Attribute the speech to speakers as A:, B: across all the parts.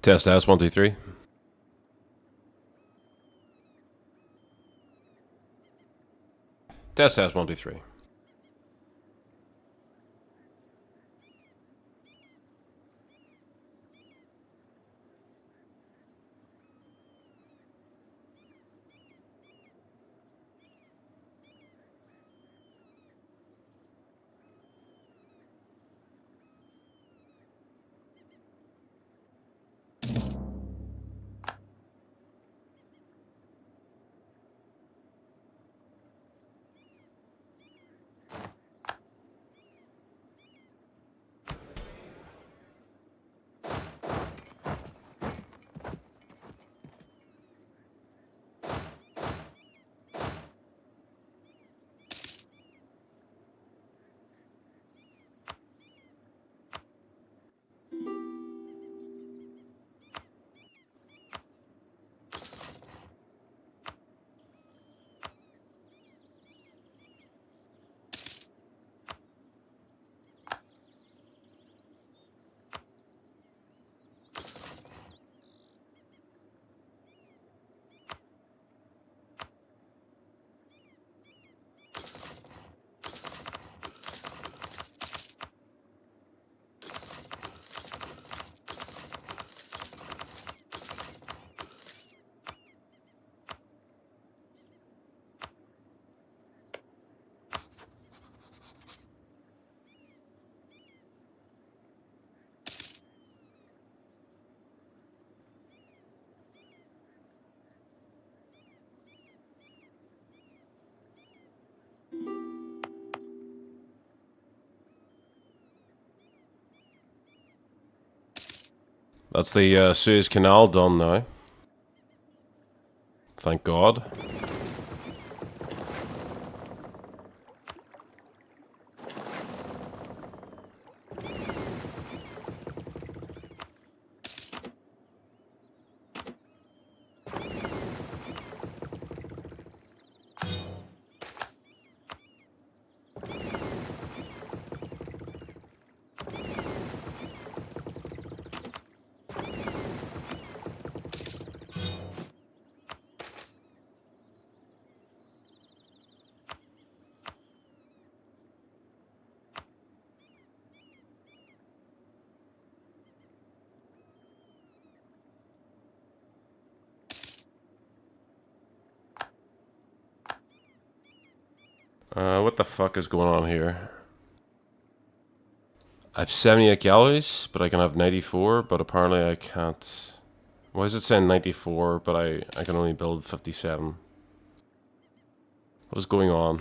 A: Test S 1 2 3. Test S 1 2 3. That's the Suez Canal done now. Thank God. What the fuck is going on here? I have 78 galleries, but I can have 94, but apparently I can't. Why is it saying 94, but I can only build 57? What is going on?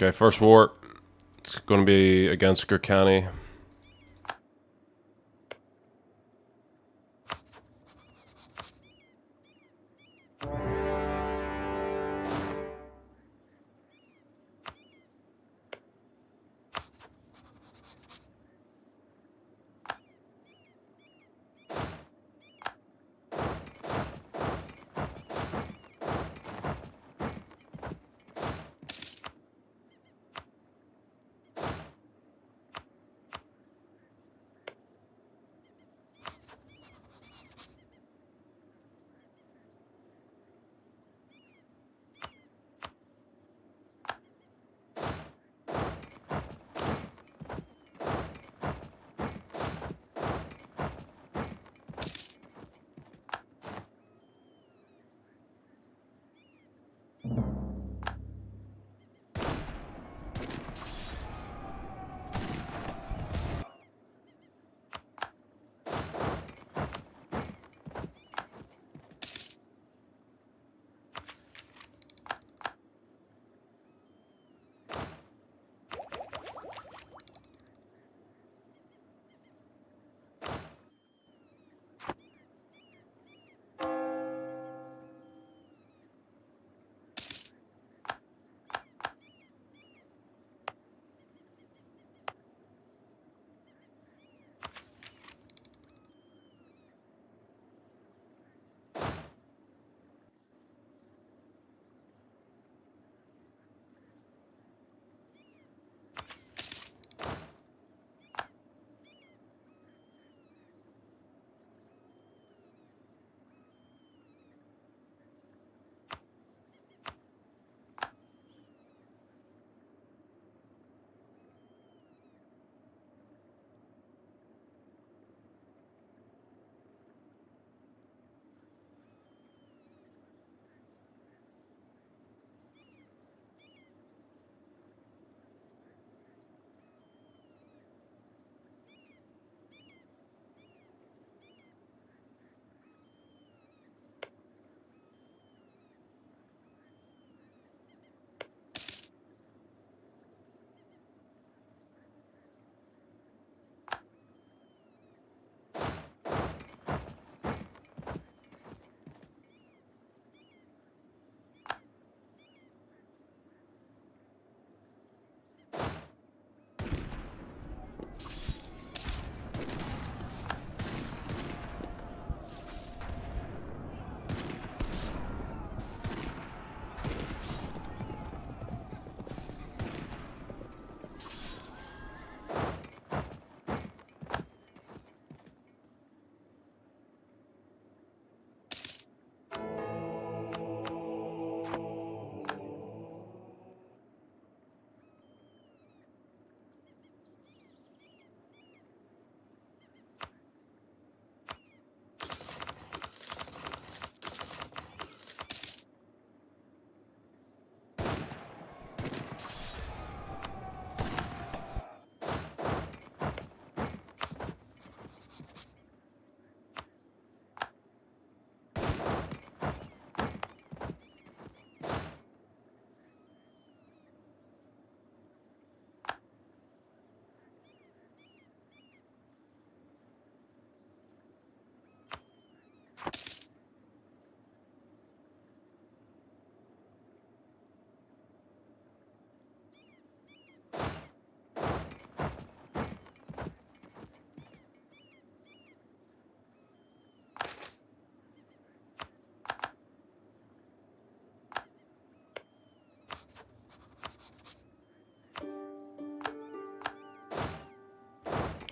A: Okay, first war. It's going to be against Gurkhani.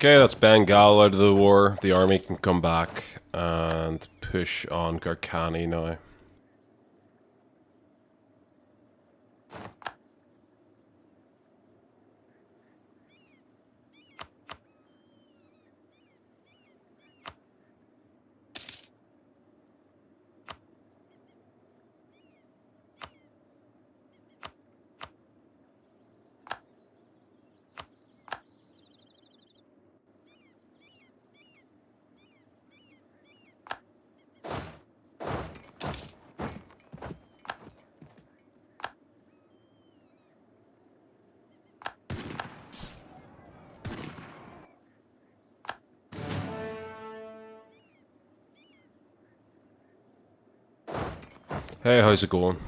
A: Okay, that's Bengal out of the war. The army can come back and push on Gurkhani now. Hey, how's it going?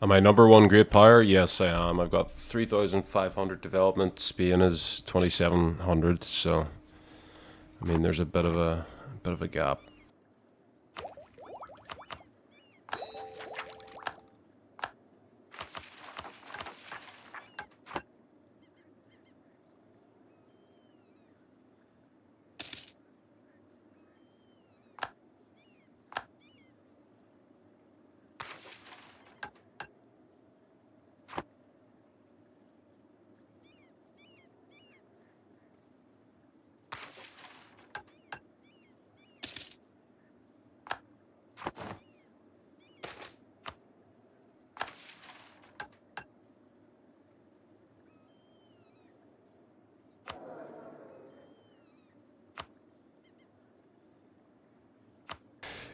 A: Am I number one great player? Yes, I am. I've got 3,500 development. Spain is 2,700. So, I mean, there's a bit of a gap.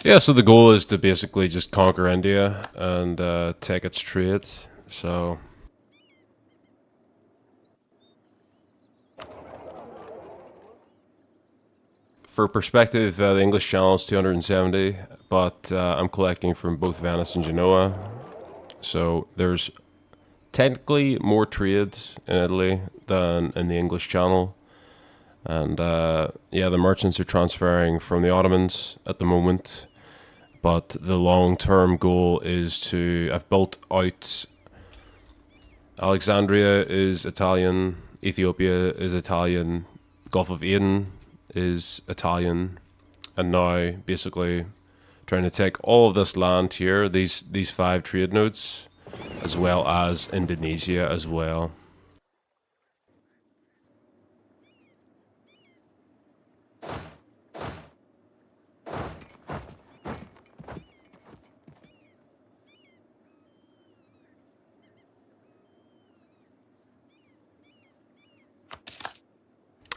A: Yeah, so the goal is to basically just conquer India and take its trade. So, for perspective, the English Channel is 270, but I'm collecting from both Venice and Genoa. So there's technically more trade in Italy than in the English Channel. And yeah, the merchants are transferring from the Ottomans at the moment. But the long term goal is to. I've built out. Alexandria is Italian. Ethiopia is Italian. Gulf of Aden is Italian. and now basically trying to take all of this land here, these 5 trade nodes, as well as Indonesia as well.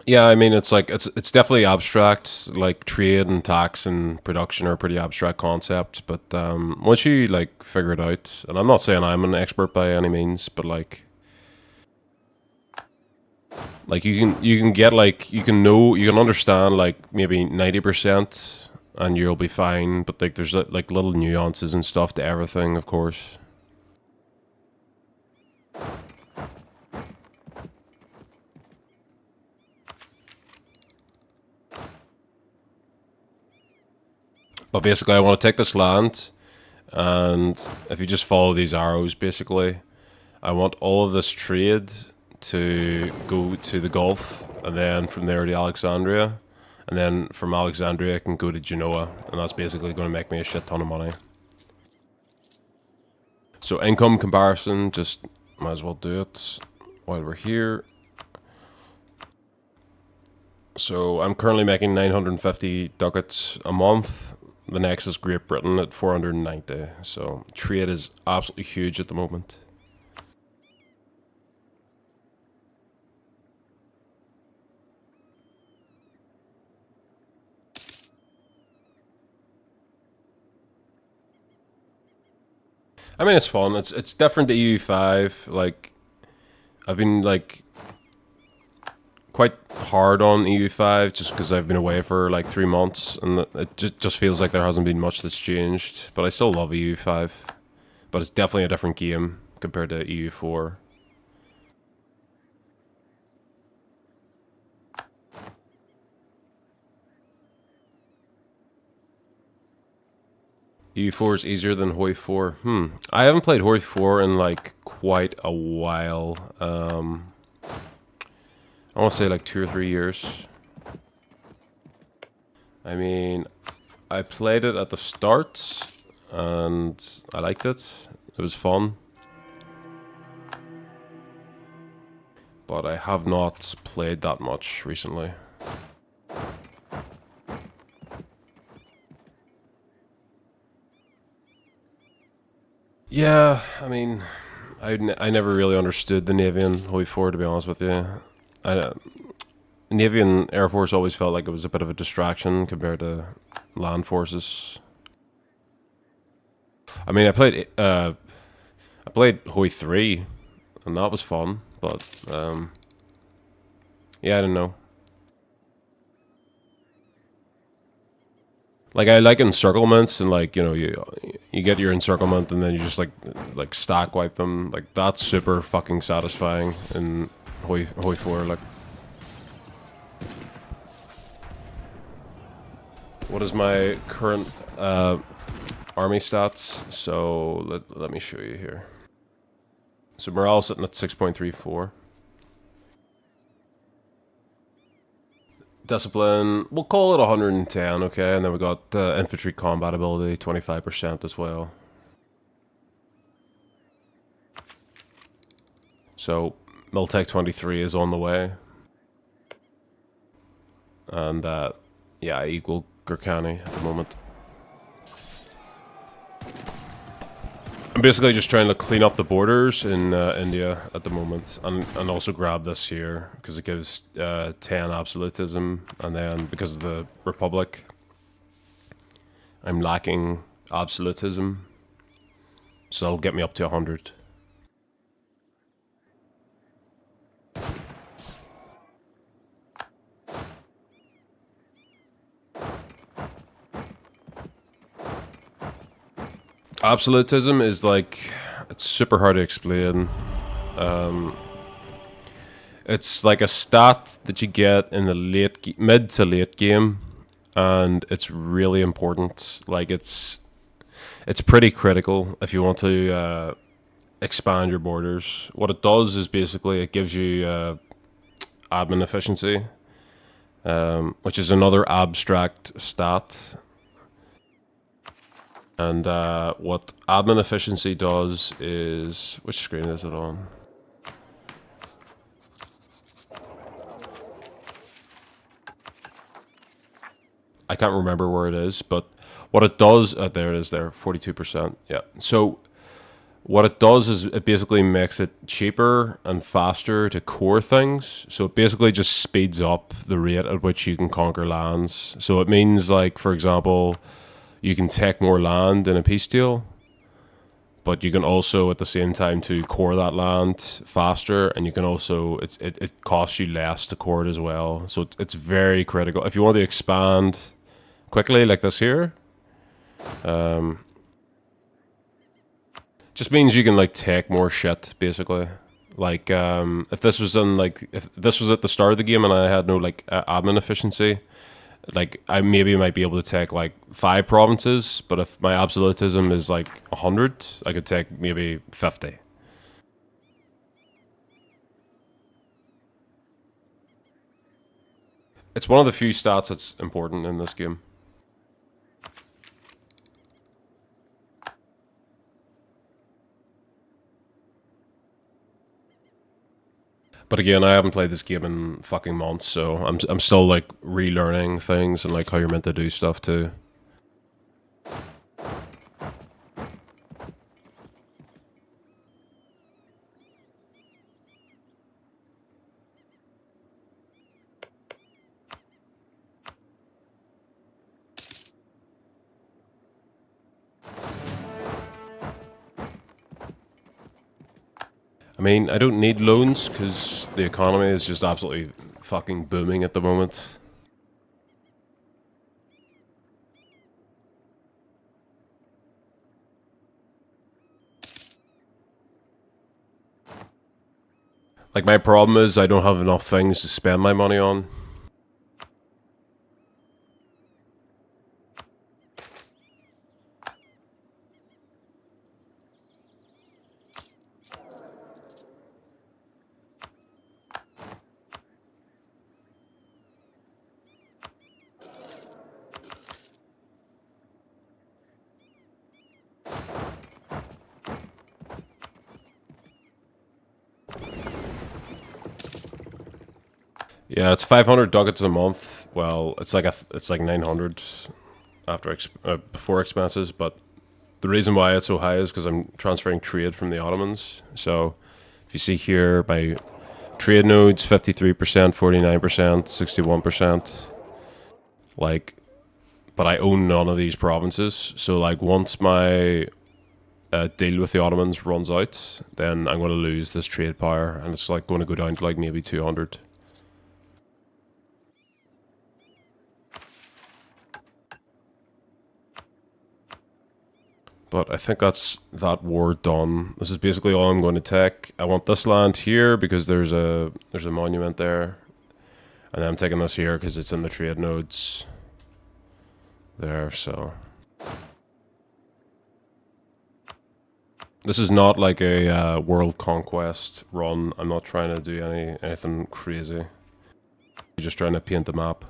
A: Yeah, I mean it's definitely abstract. Like trade and tax and production are pretty abstract concepts, but once you like figure it out, and I'm not saying I'm an expert by any means, but like you can get like you can understand like maybe 90%, and you'll be fine. But like there's like little nuances and stuff to everything, of course. But basically, I want to take this land, and if you just follow these arrows, basically, I want all of this trade to go to the Gulf, and then from there to Alexandria, and then from Alexandria I can go to Genoa, and that's basically going to make me a shit ton of money. So income comparison, just might as well do it while we're here. So I'm currently making 950 ducats a month. The next is Great Britain at 490. So trade is absolutely huge at the moment. I mean, it's fun. It's different to EU5. Like, I've been like quite hard on EU5 just because I've been away for like 3 months, and it just feels like there hasn't been much that's changed. But I still love EU5. But it's definitely a different game compared to EU4. EU4 is easier than Hoi 4. I haven't played Hoi 4 in like quite a while. I want to say like 2 or 3 years. I mean, I played it at the start and I liked it. It was fun. But I have not played that much recently. Yeah, I mean, I never really understood the Navy in Hoi 4, to be honest with you. I, Navy and Air Force always felt like it was a bit of a distraction compared to land forces. I mean, I played Hoi 3, and that was fun, but yeah, I don't know. Like I like encirclements, and like you get your encirclement, and then you just like stack wipe them. Like that's super fucking satisfying in Hoi 4. Like, what is my current army stats? So let me show you here. So morale sitting at 6.34. Discipline, we'll call it 110, okay? And then we got infantry combat ability, 25% as well. So Miltech 23 is on the way. And yeah, I equal Gurkhani at the moment. I'm basically just trying to clean up the borders in India at the moment, and also grab this here because it gives 10 absolutism, and then because of the Republic, I'm lacking absolutism, so it'll get me up to 100. Absolutism is like, it's super hard to explain. It's like a stat that you get in the mid to late game, and it's really important. Like it's pretty critical if you want to expand your borders. What it does is basically it gives you admin efficiency. which is another abstract stat. And what admin efficiency does is... Which screen is it on? I can't remember where it is, but what it does... there it is there, 42%. Yeah. So what it does is it basically makes it cheaper and faster to core things. So it basically just speeds up the rate at which you can conquer lands. So it means, like, for example, you can take more land in a peace deal, but you can also at the same time to core that land faster, and you can also it costs you less to core it as well. So it's very critical if you want to expand quickly like this here. Just means you can like take more shit basically. Like if this was if this was at the start of the game and I had no like admin efficiency, like I maybe might be able to take like 5 provinces, but if my absolutism is like 100, I could take maybe 50. It's one of the few stats that's important in this game. But again, I haven't played this game in fucking months, so I'm still like relearning things and like how you're meant to do stuff too. I mean, I don't need loans because the economy is just absolutely fucking booming at the moment. Like, my problem is I don't have enough things to spend my money on. Yeah, it's 500 ducats a month. Well, it's like 900 after before expenses, but the reason why it's so high is because I'm transferring trade from the Ottomans. So if you see here, my trade nodes 53%, 49%, 61%. Like, but I own none of these provinces. So like once my deal with the Ottomans runs out, then I'm going to lose this trade power, and it's like going to go down to like maybe 200. But I think that's that war done. This is basically all I'm going to take. I want this land here because there's a monument there. And then I'm taking this here because it's in the trade nodes. There, so. This is not like a world conquest run. I'm not trying to do anything crazy. I'm just trying to paint the map.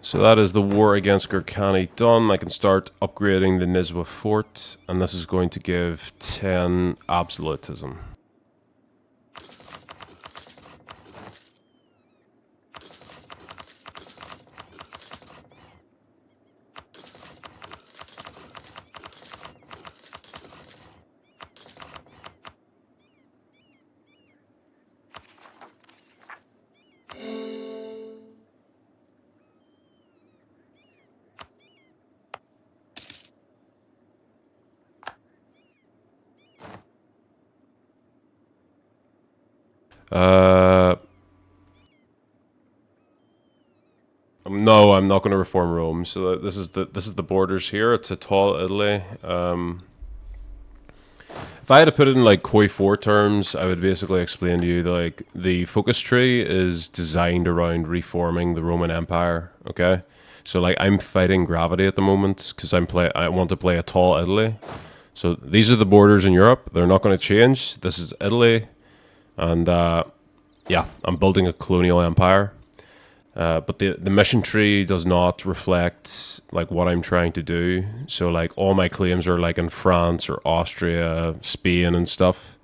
A: So that is the war against Gurkhani done. I can start upgrading the Nizwa fort, and this is going to give 10 absolutism. No, I'm not going to reform Rome. So this is the borders here. It's a tall Italy. If I had to put it in like Koi 4 terms, I would basically explain to you that like the focus tree is designed around reforming the Roman Empire. Okay, so like I'm fighting gravity at the moment because I want to play a tall Italy. So these are the borders in Europe. They're not going to change. This is Italy, and yeah, I'm building a colonial empire. But the mission tree does not reflect like what I'm trying to do. So like all my claims are like in France or Austria, Spain and stuff.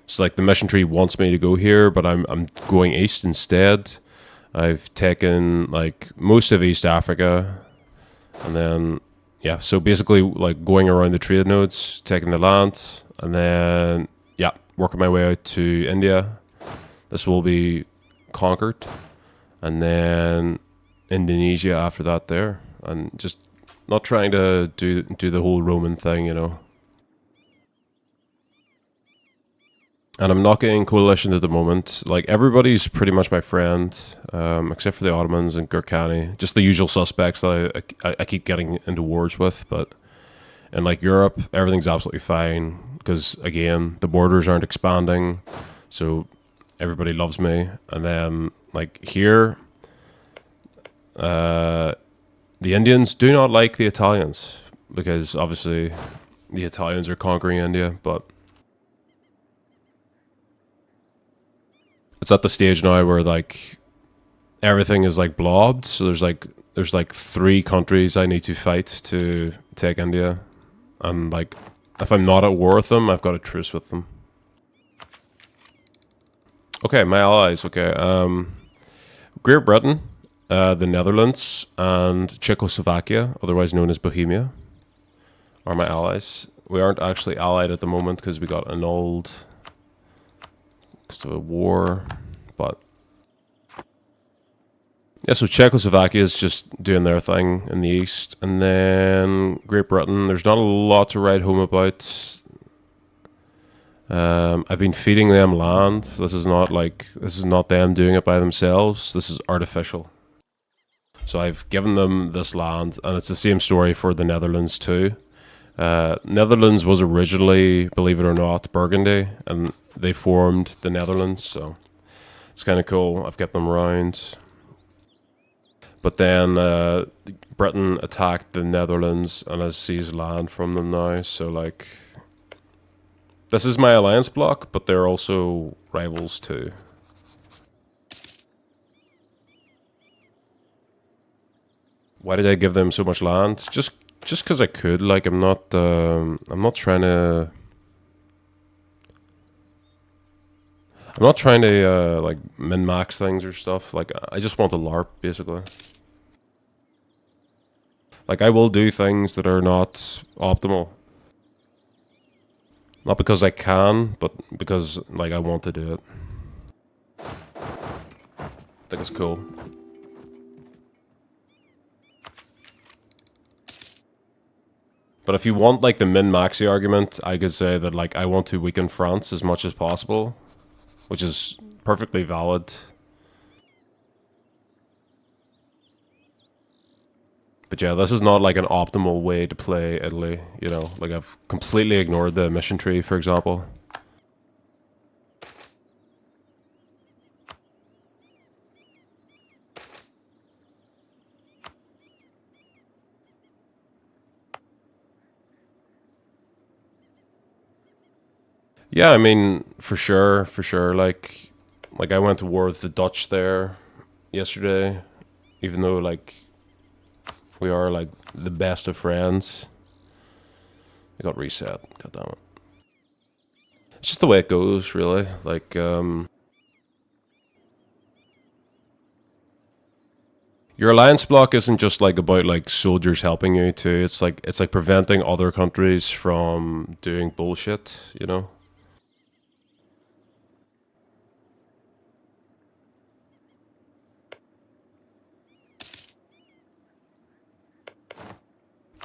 A: So like the mission tree wants me to go here, but I'm going east instead. I've taken like most of East Africa, and then yeah, so basically like going around the trade nodes, taking the land, and then yeah, working my way out to India. This will be conquered. And then Indonesia after that there. And just not trying to do the whole Roman thing, you know. And I'm not getting coalition at the moment. Like, everybody's pretty much my friend, except for the Ottomans and Gurkhani. Just the usual suspects that I keep getting into wars with. But in, like, Europe, everything's absolutely fine. Because, again, the borders aren't expanding. So everybody loves me. And then, like, here, the Indians do not like the Italians. Because, obviously, the Italians are conquering India. But it's at the stage now where like everything is like blobbed. So there's like 3 countries I need to fight to take India, and like if I'm not at war with them, I've got a truce with them. Okay, my allies. Okay, Great Britain, the Netherlands, and Czechoslovakia, otherwise known as Bohemia, are my allies. We aren't actually allied at the moment because we got annulled because of a war, but yeah, so Czechoslovakia is just doing their thing in the east, and then Great Britain, there's not a lot to write home about. I've been feeding them land. This is not them doing it by themselves. This is artificial. So I've given them this land, and it's the same story for the Netherlands too. Netherlands was originally, believe it or not, Burgundy, and they formed the Netherlands, so it's kind of cool. I've kept them around. But then Britain attacked the Netherlands and has seized land from them now, so like this is my alliance bloc, but they're also rivals too. Why did I give them so much land? Just because I could. Like I'm not trying to. I'm not trying to like min-max things or stuff. Like I just want to LARP basically. Like I will do things that are not optimal. Not because I can, but because like I want to do it. I think it's cool. But if you want like the min-maxi argument, I could say that like I want to weaken France as much as possible, which is perfectly valid. But yeah, this is not like an optimal way to play Italy, you know? Like I've completely ignored the mission tree, for example. Yeah, I mean, for sure, for sure. Like I went to war with the Dutch there yesterday, even though like we are like the best of friends. It got reset. God damn it. It's just the way it goes, really. Like, your alliance block isn't just like about like soldiers helping you too. It's like preventing other countries from doing bullshit, you know?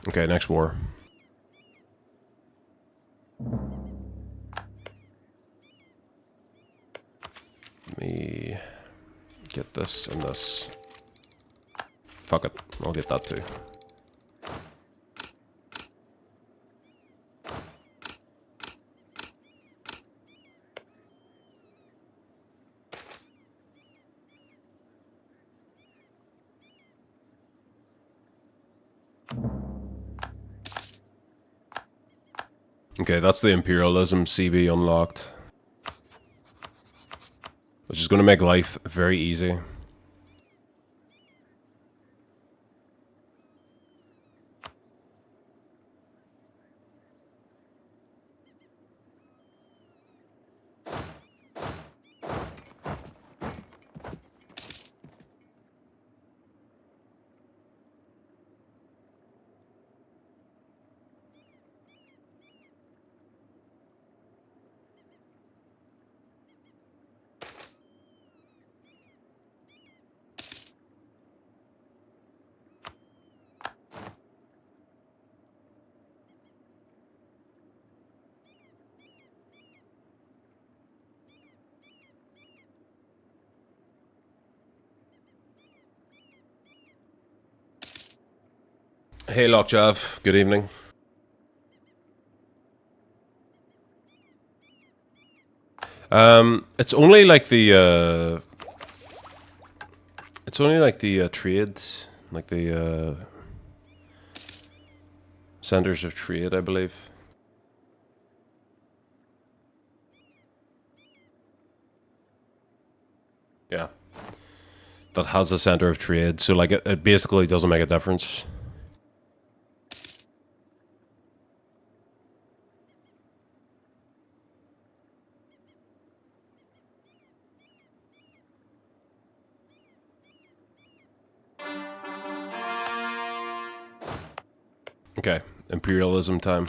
A: Okay, next war. Let me get this and this. Fuck it, I'll get that too. Okay, that's the imperialism CB unlocked, which is going to make life very easy. Hey Lockjaw, good evening. It's only like the trade, like the centers of trade, I believe. Yeah, that has a center of trade, so like it basically doesn't make a difference. Okay, imperialism time.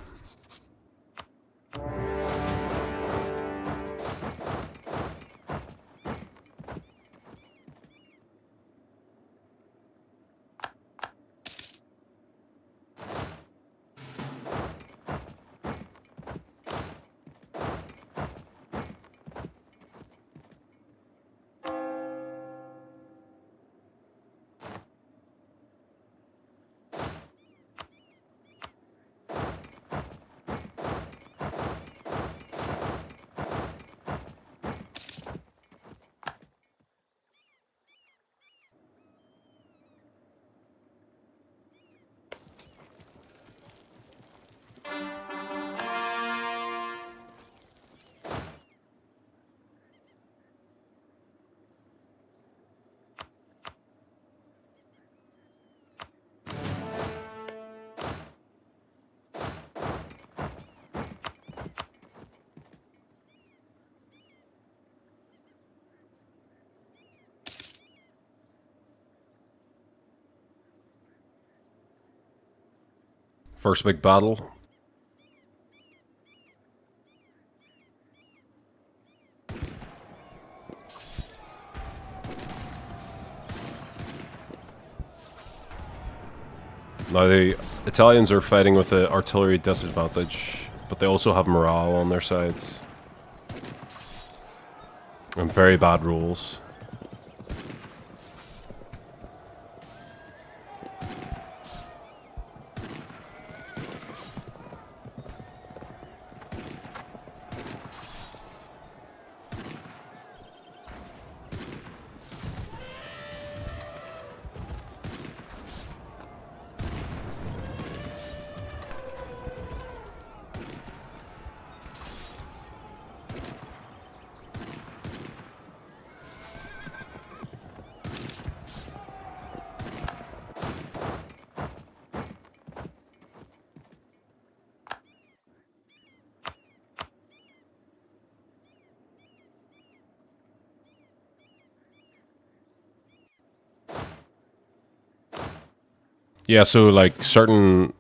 A: First big battle. Now the Italians are fighting with an artillery disadvantage, but they also have morale on their side. And very bad rules. Yeah, so like certain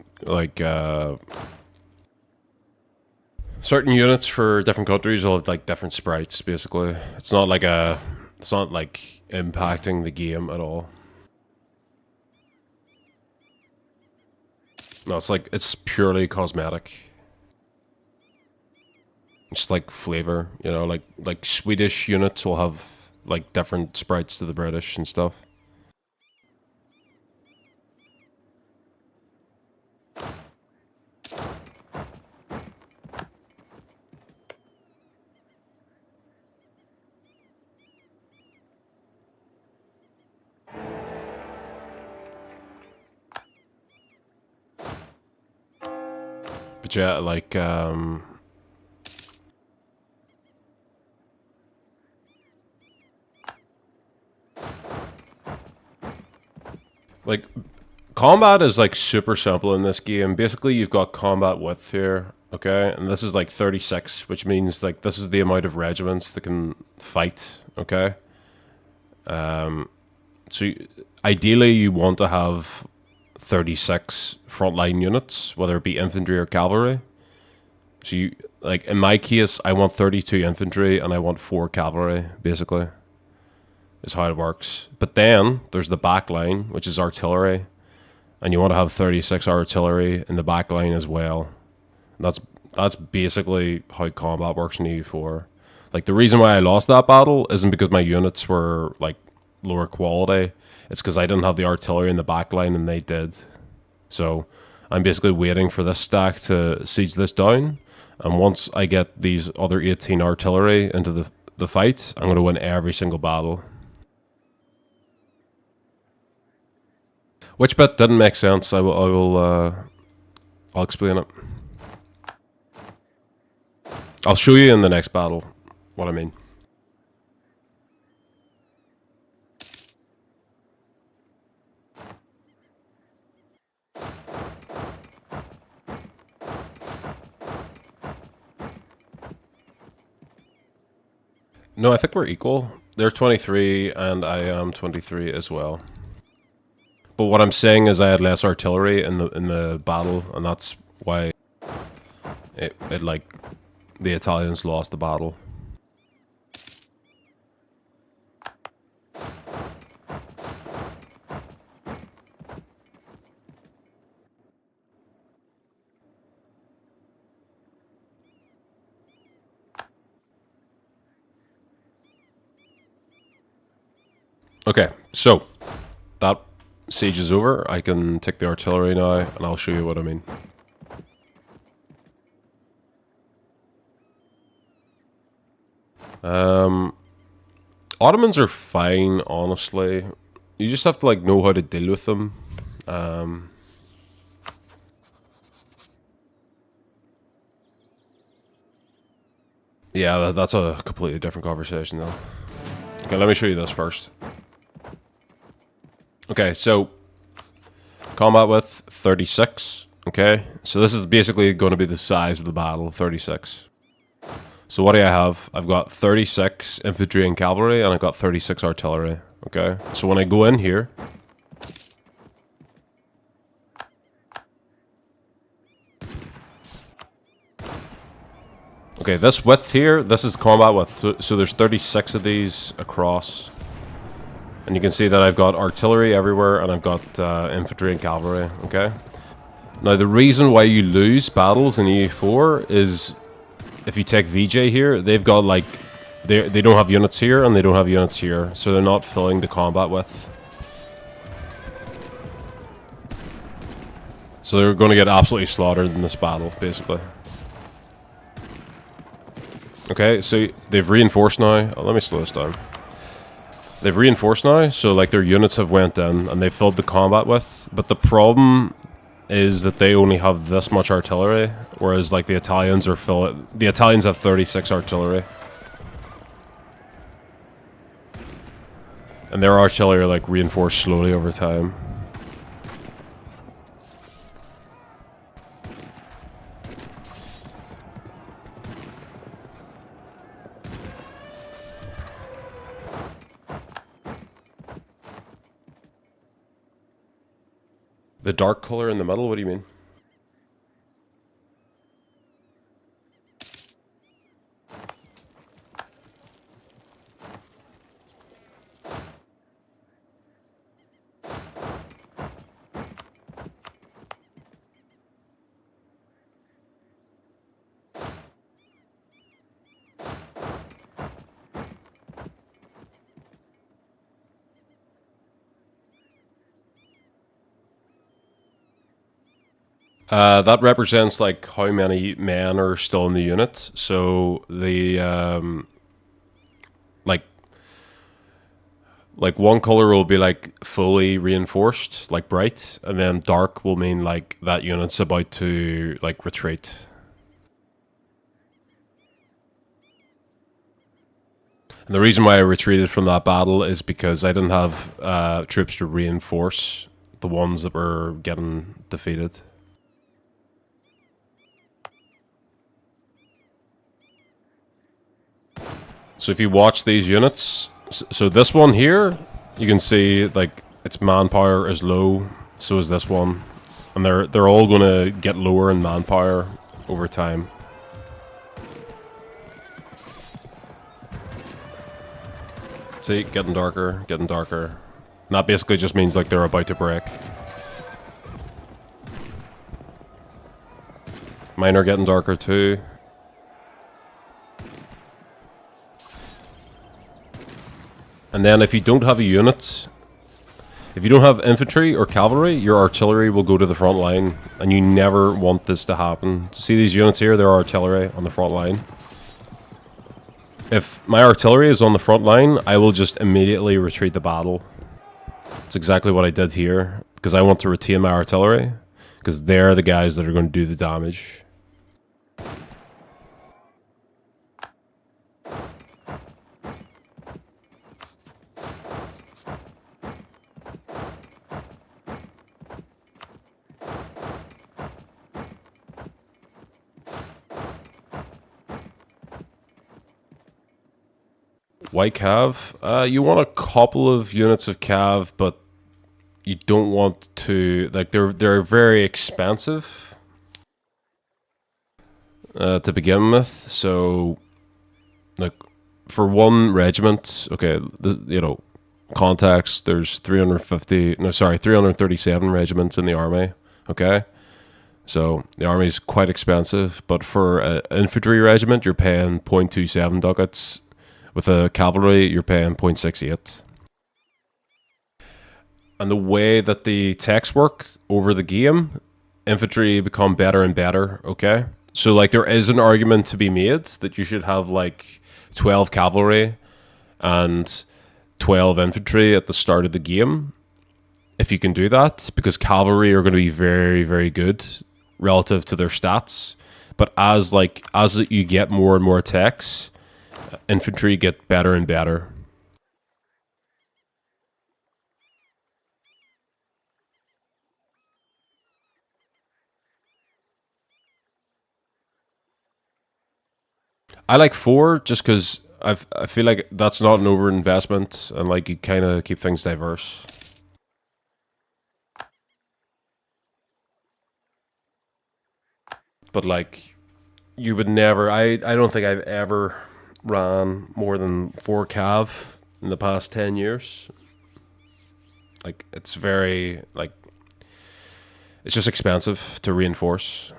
A: units for different countries will have like different sprites. Basically, it's not like impacting the game at all. No, it's purely cosmetic. Just like flavor, you know, like Swedish units will have like different sprites to the British and stuff. like like combat is like super simple in this game. Basically, you've got combat width here, okay, and this is like 36, which means like this is the amount of regiments that can fight, okay. So ideally, you want to have 36 frontline units, whether it be infantry or cavalry. So you, like in my case, I want 32 infantry and I want 4 cavalry, basically, is how it works. But then there's the back line, which is artillery, and you want to have 36 artillery in the back line as well. That's basically how combat works in EU4. Like the reason why I lost that battle isn't because my units were like lower quality. It's because I didn't have the artillery in the back line and they did. So I'm basically waiting for this stack to siege this down. And once I get these other 18 artillery into the fight, I'm going to win every single battle. Which bit didn't make sense? I'll explain it. I'll show you in the next battle what I mean. No, I think we're equal. They're 23 and I am 23 as well. But what I'm saying is I had less artillery in the battle, and that's why it like the Italians lost the battle. Okay, so that siege is over. I can take the artillery now, and I'll show you what I mean. Ottomans are fine, honestly. You just have to like know how to deal with them. Yeah, that's a completely different conversation though. Okay, let me show you this first. Okay, so combat width 36. Okay, so this is basically going to be the size of the battle, 36. So what do I have? I've got 36 infantry and cavalry, and I've got 36 artillery. Okay, so when I go in here, okay, this width here, this is combat width. So there's 36 of these across. And you can see that I've got artillery everywhere, and I've got infantry and cavalry, okay? Now, the reason why you lose battles in EU4 is, if you take VJ here, they've got, like, they don't have units here, and they don't have units here, so they're not filling the combat width. So they're going to get absolutely slaughtered in this battle, basically. Okay, so they've reinforced now. Oh, let me slow this down. They've reinforced now, so like their units have went in and they filled the combat width. But the problem is that they only have this much artillery, whereas like the Italians are the Italians have 36 artillery. And their artillery like reinforced slowly over time. The dark color in the middle, what do you mean? That represents like how many men are still in the unit. So the like Like one color will be like fully reinforced, like bright, and then dark will mean like that unit's about to like retreat. And the reason why I retreated from that battle is because I didn't have troops to reinforce the ones that were getting defeated. So if you watch these units, so this one here, you can see like its manpower is low, so is this one. And they're all gonna get lower in manpower over time. See, getting darker, getting darker. And that basically just means like they're about to break. Mine are getting darker too. And then if you don't have a unit, if you don't have infantry or cavalry, your artillery will go to the front line. And you never want this to happen. See these units here? They're artillery on the front line. If my artillery is on the front line, I will just immediately retreat the battle. That's exactly what I did here. Because I want to retain my artillery. Because they're the guys that are going to do the damage. White cav, you want a couple of units of cav, but you don't want to, like, they're very expensive to begin with. So, like, for one regiment, okay, you know, context, there's 337 regiments in the army. Okay, so the army is quite expensive, but for an infantry regiment, you're paying 0.27 ducats. With a cavalry, you're paying 0.68. And the way that the techs work over the game, infantry become better and better, okay? So, like, there is an argument to be made that you should have, like, 12 cavalry and 12 infantry at the start of the game, if you can do that, because cavalry are going to be very, very good relative to their stats. But as you get more and more techs, infantry get better and better. I like 4 just because I feel like that's not an overinvestment and like you kind of keep things diverse. But like you would never, I don't think I've ever ran more than 4 cav in the past 10 years. Like it's very like it's just expensive to reinforce.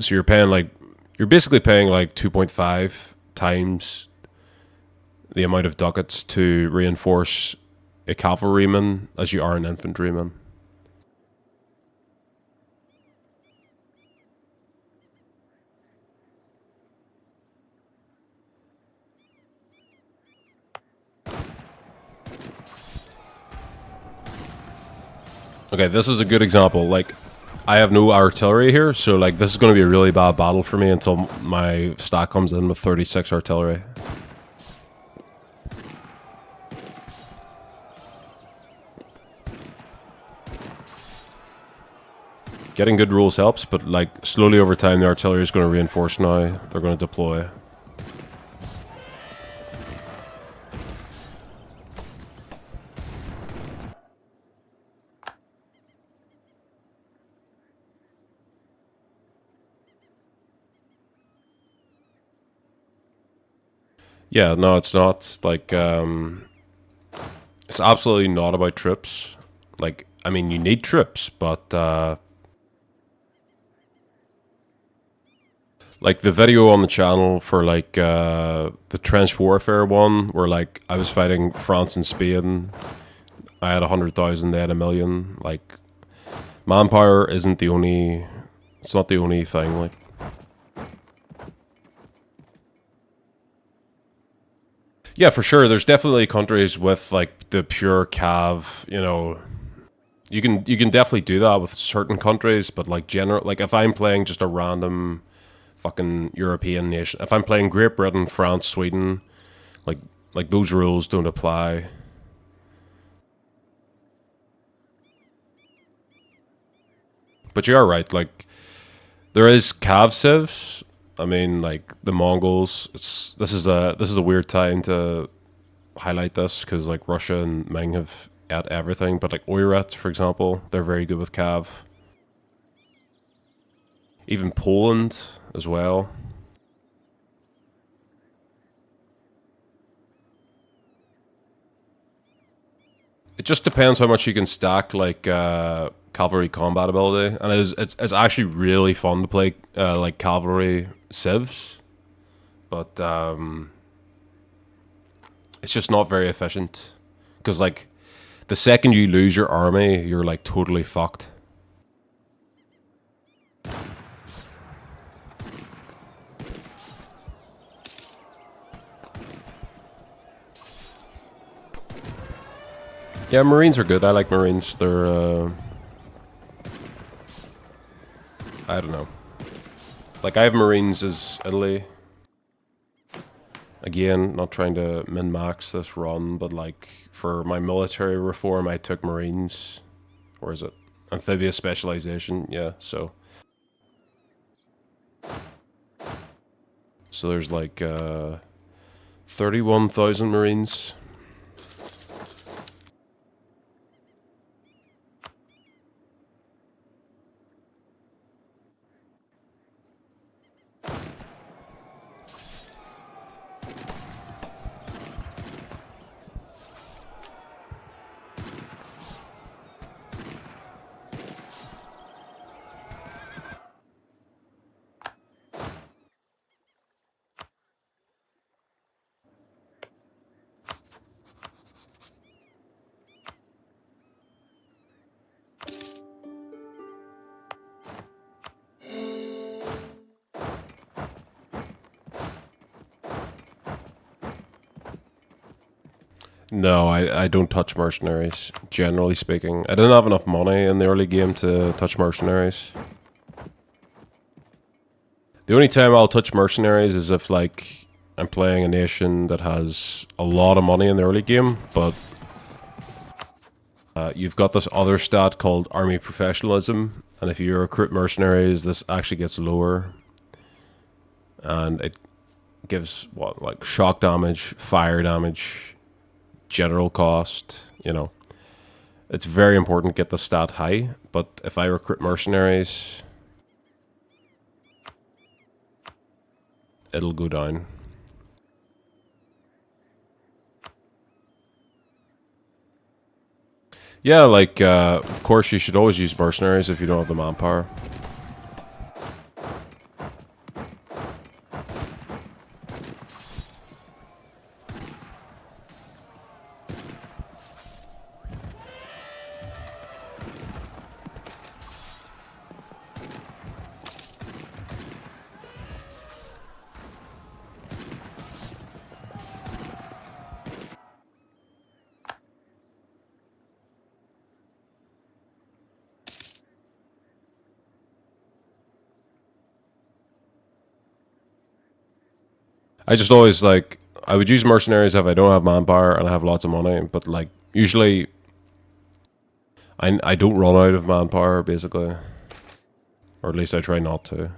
A: So you're basically paying like 2.5 times the amount of ducats to reinforce a cavalryman as you are an infantryman. Okay, this is a good example. Like, I have no artillery here, so like this is going to be a really bad battle for me until my stack comes in with 36 artillery. Getting good rules helps, but like slowly over time the artillery is going to reinforce now. They're going to deploy. Yeah, no, it's not. Like, it's absolutely not about troops. Like, I mean, you need troops, but, like, the video on the channel for, like, the trench warfare one, where, like, I was fighting France and Spain. I had 100,000, they had 1,000,000. Like, manpower isn't the only... It's not the only thing, like... Yeah, for sure. There's definitely countries with like the pure cav. You can definitely do that with certain countries, but like general, like if I'm playing just a random fucking European nation, if I'm playing Great Britain, France, Sweden, like like those rules don't apply. But you are right. Like there is cav civs. I mean, like the Mongols. This is a weird time to highlight this because like Russia and Ming have at everything, but like Oirat, for example, they're very good with cav. Even Poland as well. It just depends how much you can stack like cavalry combat ability, and it's actually really fun to play like cavalry civs, but it's just not very efficient because like the second you lose your army, you're like totally fucked. Yeah, Marines are good. I like Marines. They're I don't know. Like I have Marines as Italy. Again, not trying to min max this run, but like for my military reform, I took Marines. Or is it amphibious specialization? Yeah. So there's like 31,000 Marines. No, I don't touch mercenaries, generally speaking. I didn't have enough money in the early game to touch mercenaries. The only time I'll touch mercenaries is if, like, I'm playing a nation that has a lot of money in the early game, but you've got this other stat called army professionalism, and if you recruit mercenaries, this actually gets lower, and it gives, what, like, shock damage, fire damage, general cost, you know. It's very important to get the stat high, but if I recruit mercenaries, it'll go down. Yeah, like, of course you should always use mercenaries if you don't have the manpower. I just always, like, I would use mercenaries if I don't have manpower and I have lots of money, but, like, usually I don't run out of manpower, basically. Or at least I try not to.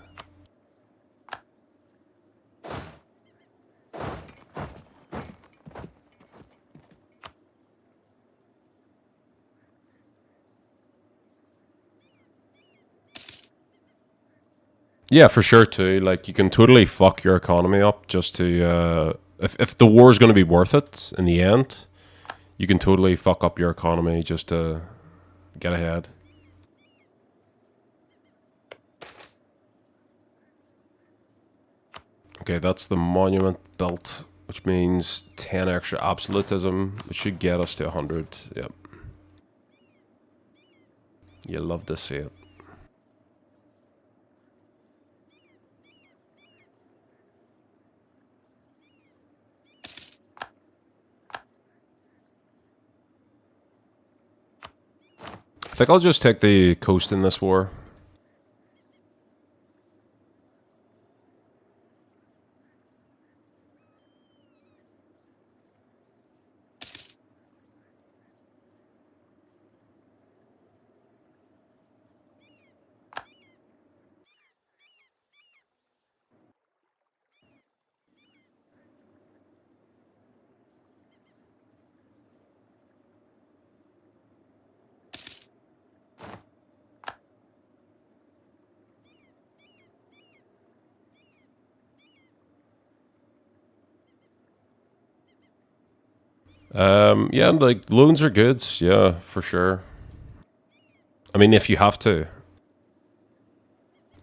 A: Yeah, for sure too. Like you can totally fuck your economy up just to if the war is going to be worth it in the end, you can totally fuck up your economy just to get ahead. Okay, that's the monument built, which means 10 extra absolutism, which should get us to 100. Yep. You love to see it. I think I'll just take the coast in this war. Yeah, like loans are good. Yeah, for sure. I mean, if you have to.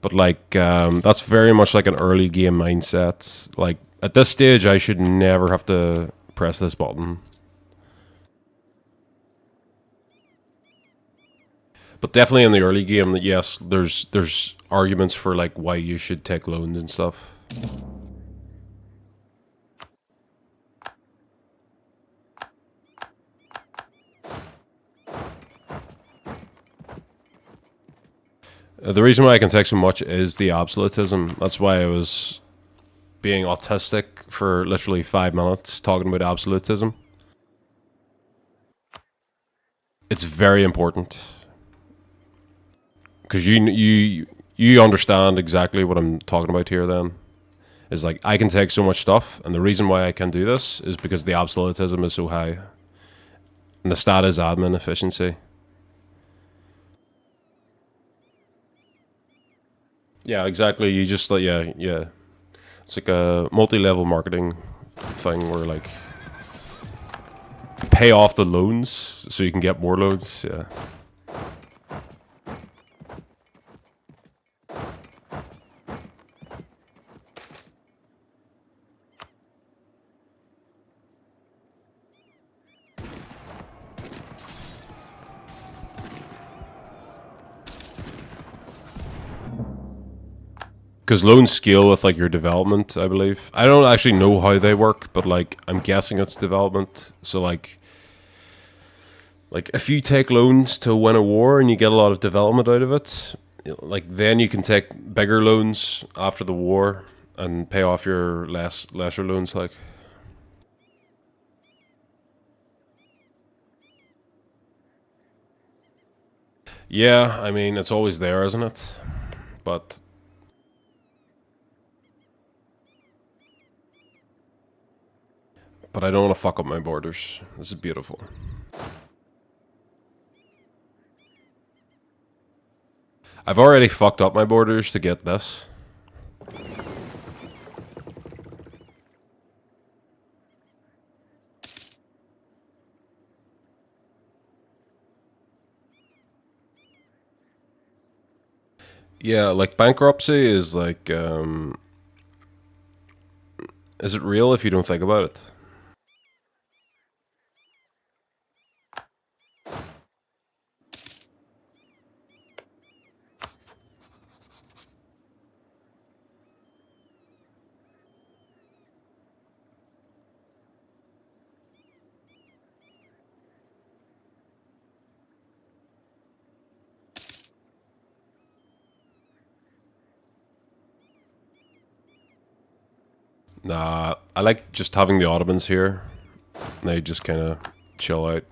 A: But like, that's very much like an early game mindset. Like at this stage, I should never have to press this button. But definitely in the early game, yes, there's arguments for like why you should take loans and stuff. The reason why I can take so much is the absolutism. That's why I was being autistic for literally 5 minutes talking about absolutism. It's very important because you understand exactly what I'm talking about here. Then is like I can take so much stuff, and the reason why I can do this is because the absolutism is so high, and the stat is admin efficiency. Yeah, exactly. You just like yeah. It's like a multi-level marketing thing where like pay off the loans so you can get more loans. Yeah. Because loans scale with like your development, I believe. I don't actually know how they work, but like I'm guessing it's development. So like if you take loans to win a war and you get a lot of development out of it, like then you can take bigger loans after the war and pay off your lesser loans. Like yeah, I mean it's always there, isn't it? But I don't want to fuck up my borders. This is beautiful. I've already fucked up my borders to get this. Yeah, like bankruptcy is like, is it real if you don't think about it? Nah, I like just having the Ottomans here. They just kind of chill out.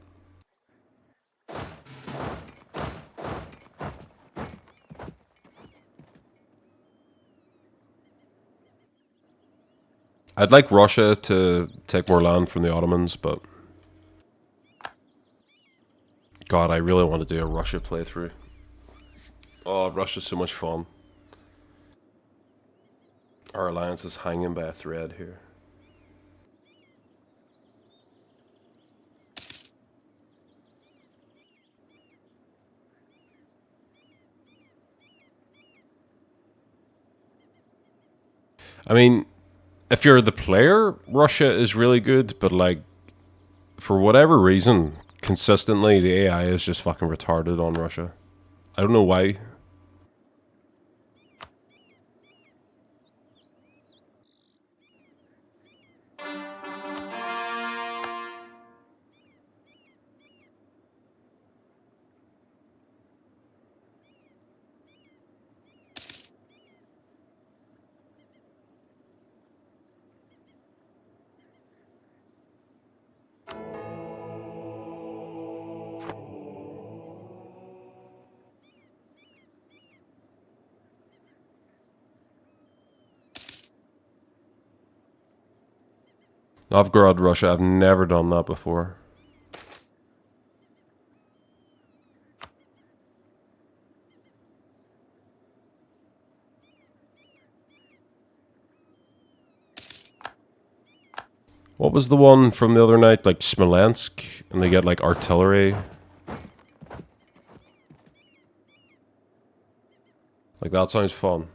A: I'd like Russia to take more land from the Ottomans, but God, I really want to do a Russia playthrough. Oh, Russia's so much fun. Our alliance is hanging by a thread here. I mean, if you're the player, Russia is really good, but like for whatever reason, consistently the AI is just fucking retarded on Russia. I don't know why. Novgorod, Russia. I've never done that before. What was the one from the other night? Like Smolensk, and they get like artillery. Like that sounds fun.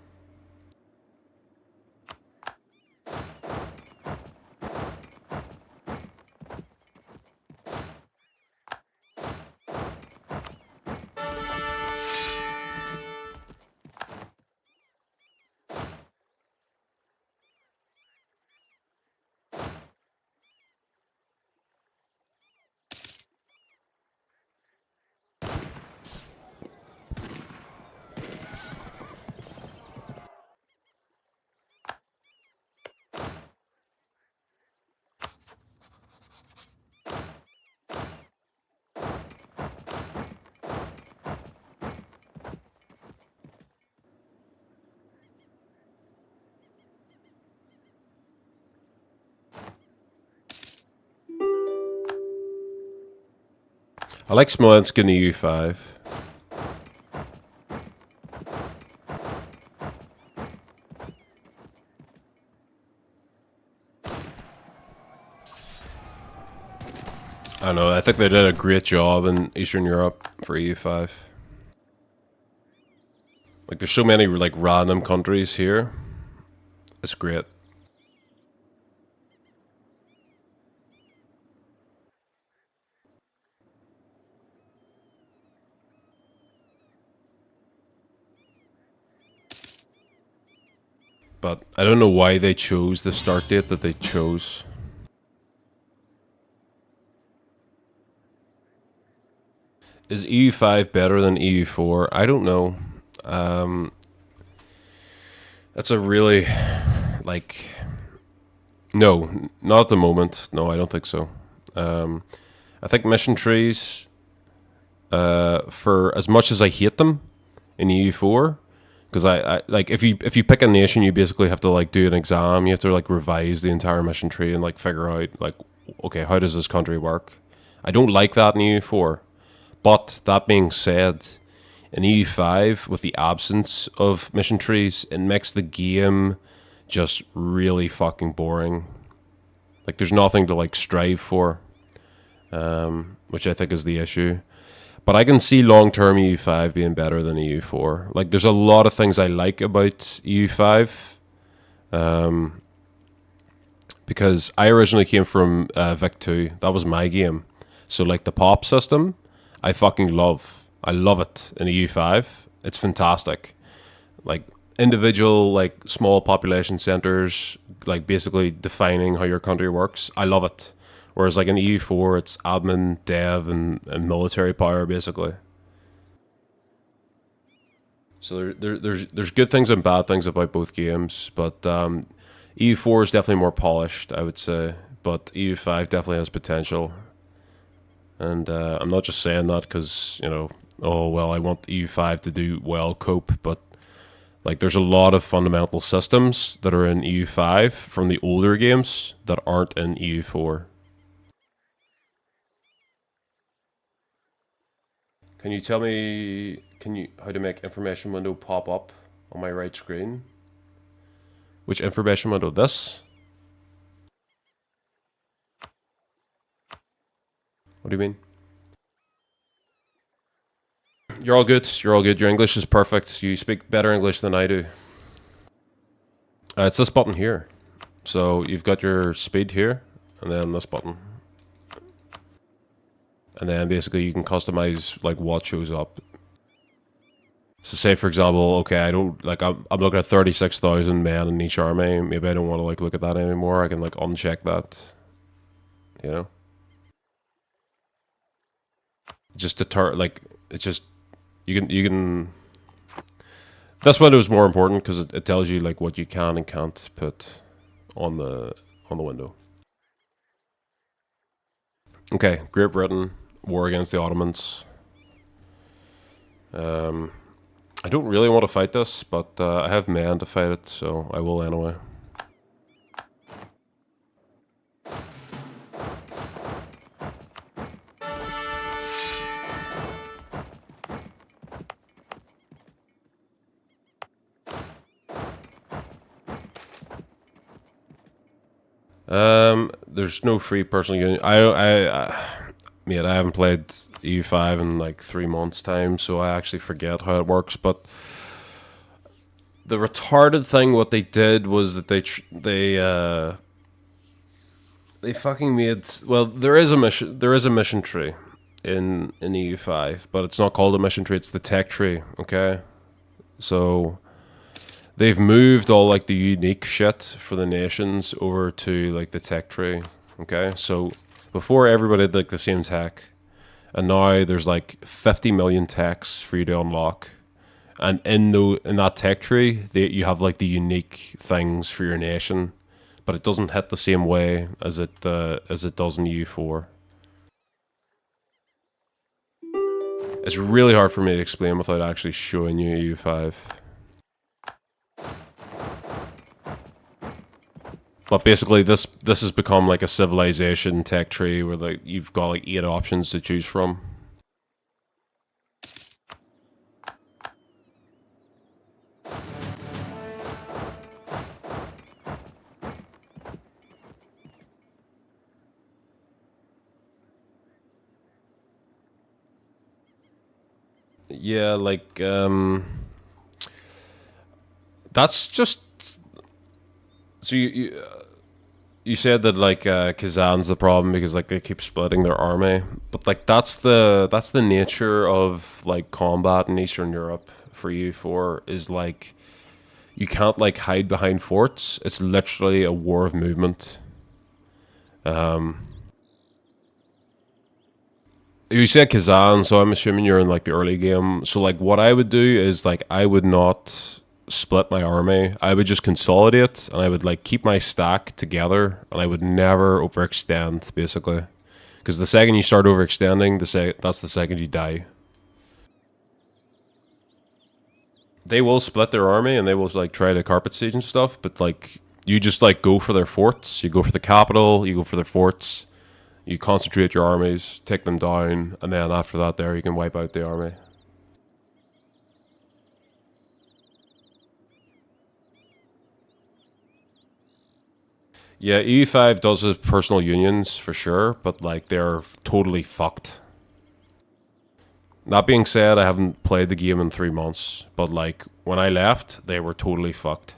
A: I like Smolensk in the EU5. I don't know, I think they did a great job in Eastern Europe for EU5. Like, there's so many, like, random countries here. It's great. But I don't know why they chose the start date that they chose. Is EU5 better than EU4? I don't know. That's a really, like, no, not at the moment. No, I don't think so. I think mission trees, for as much as I hate them in EU4, because I like if you pick a nation, you basically have to like do an exam. You have to like revise the entire mission tree and like figure out like, okay, how does this country work? I don't like that in EU4. But that being said, in EU5, with the absence of mission trees, it makes the game just really fucking boring. Like, there's nothing to like strive for, which I think is the issue. But I can see long-term EU5 being better than EU4. Like, there's a lot of things I like about EU5, because I originally came from Vic 2. That was my game. So, like, the pop system, I fucking love. I love it in EU5. It's fantastic. Like, individual, like, small population centers, like, basically defining how your country works. I love it. Whereas, like, in EU4, it's admin, dev, and military power, basically. So there's good things and bad things about both games, but EU4 is definitely more polished, I would say. But EU5 definitely has potential. And I'm not just saying that because, you know, oh, well, I want EU5 to do well, cope, but like there's a lot of fundamental systems that are in EU5 from the older games that aren't in EU4. Can you tell me, how to make information window pop up on my right screen? Which information window? This? What do you mean? You're all good. You're all good. Your English is perfect. You speak better English than I do. It's this button here. So you've got your speed here, and then this button. And then basically you can customize like what shows up. So say for example, okay, I don't like I'm looking at 36,000 men in each army. Maybe I don't want to like look at that anymore. I can like uncheck that. You know? Just deter like it's just you can this window is more important because it tells you like what you can and can't put on the window. Okay, Great Britain, war against the Ottomans. I don't really want to fight this, but I have men to fight it, so I will anyway. There's no free personal union. Mate, I haven't played EU5 in like 3 months' time, so I actually forget how it works. But the retarded thing, what they did was that they fucking made. Well, there is a mission tree in EU5, but it's not called a mission tree. It's the tech tree. Okay, so they've moved all like the unique shit for the nations over to like the tech tree. Okay, so before everybody had like the same tech, and now there's like 50 million techs for you to unlock. And in that tech tree, you have like the unique things for your nation, but it doesn't hit the same way as it does in EU4. It's really hard for me to explain without actually showing you EU5. But basically, this has become like a civilization tech tree where like you've got like 8 options to choose from. Yeah, like that's just so you said that like Kazan's the problem because like they keep splitting their army, but like that's the nature of like combat in Eastern Europe for EU4 is like you can't like hide behind forts. It's literally a war of movement. You said Kazan, so I'm assuming you're in like the early game. So like what I would do is like I would not split my army. I would just consolidate and I would like keep my stack together and I would never overextend basically. Because the second you start overextending, that's the second you die. They will split their army and they will like try to carpet siege and stuff, but like you just like go for their forts, you go for the capital, you go for their forts, you concentrate your armies, take them down, and then after that there you can wipe out the army. Yeah, EU5 does have personal unions for sure, but like they're totally fucked. That being said, I haven't played the game in 3 months, but like when I left, they were totally fucked.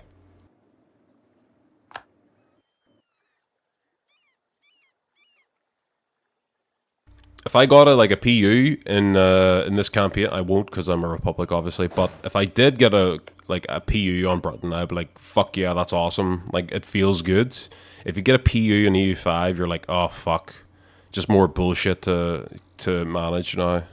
A: If I got like a PU in this campaign, I won't because I'm a republic, obviously. But if I did get a like a PU on Britain, I'd be like, "Fuck yeah, that's awesome!" Like it feels good. If you get a PU in EU5, you're like, "Oh fuck," just more bullshit to manage now.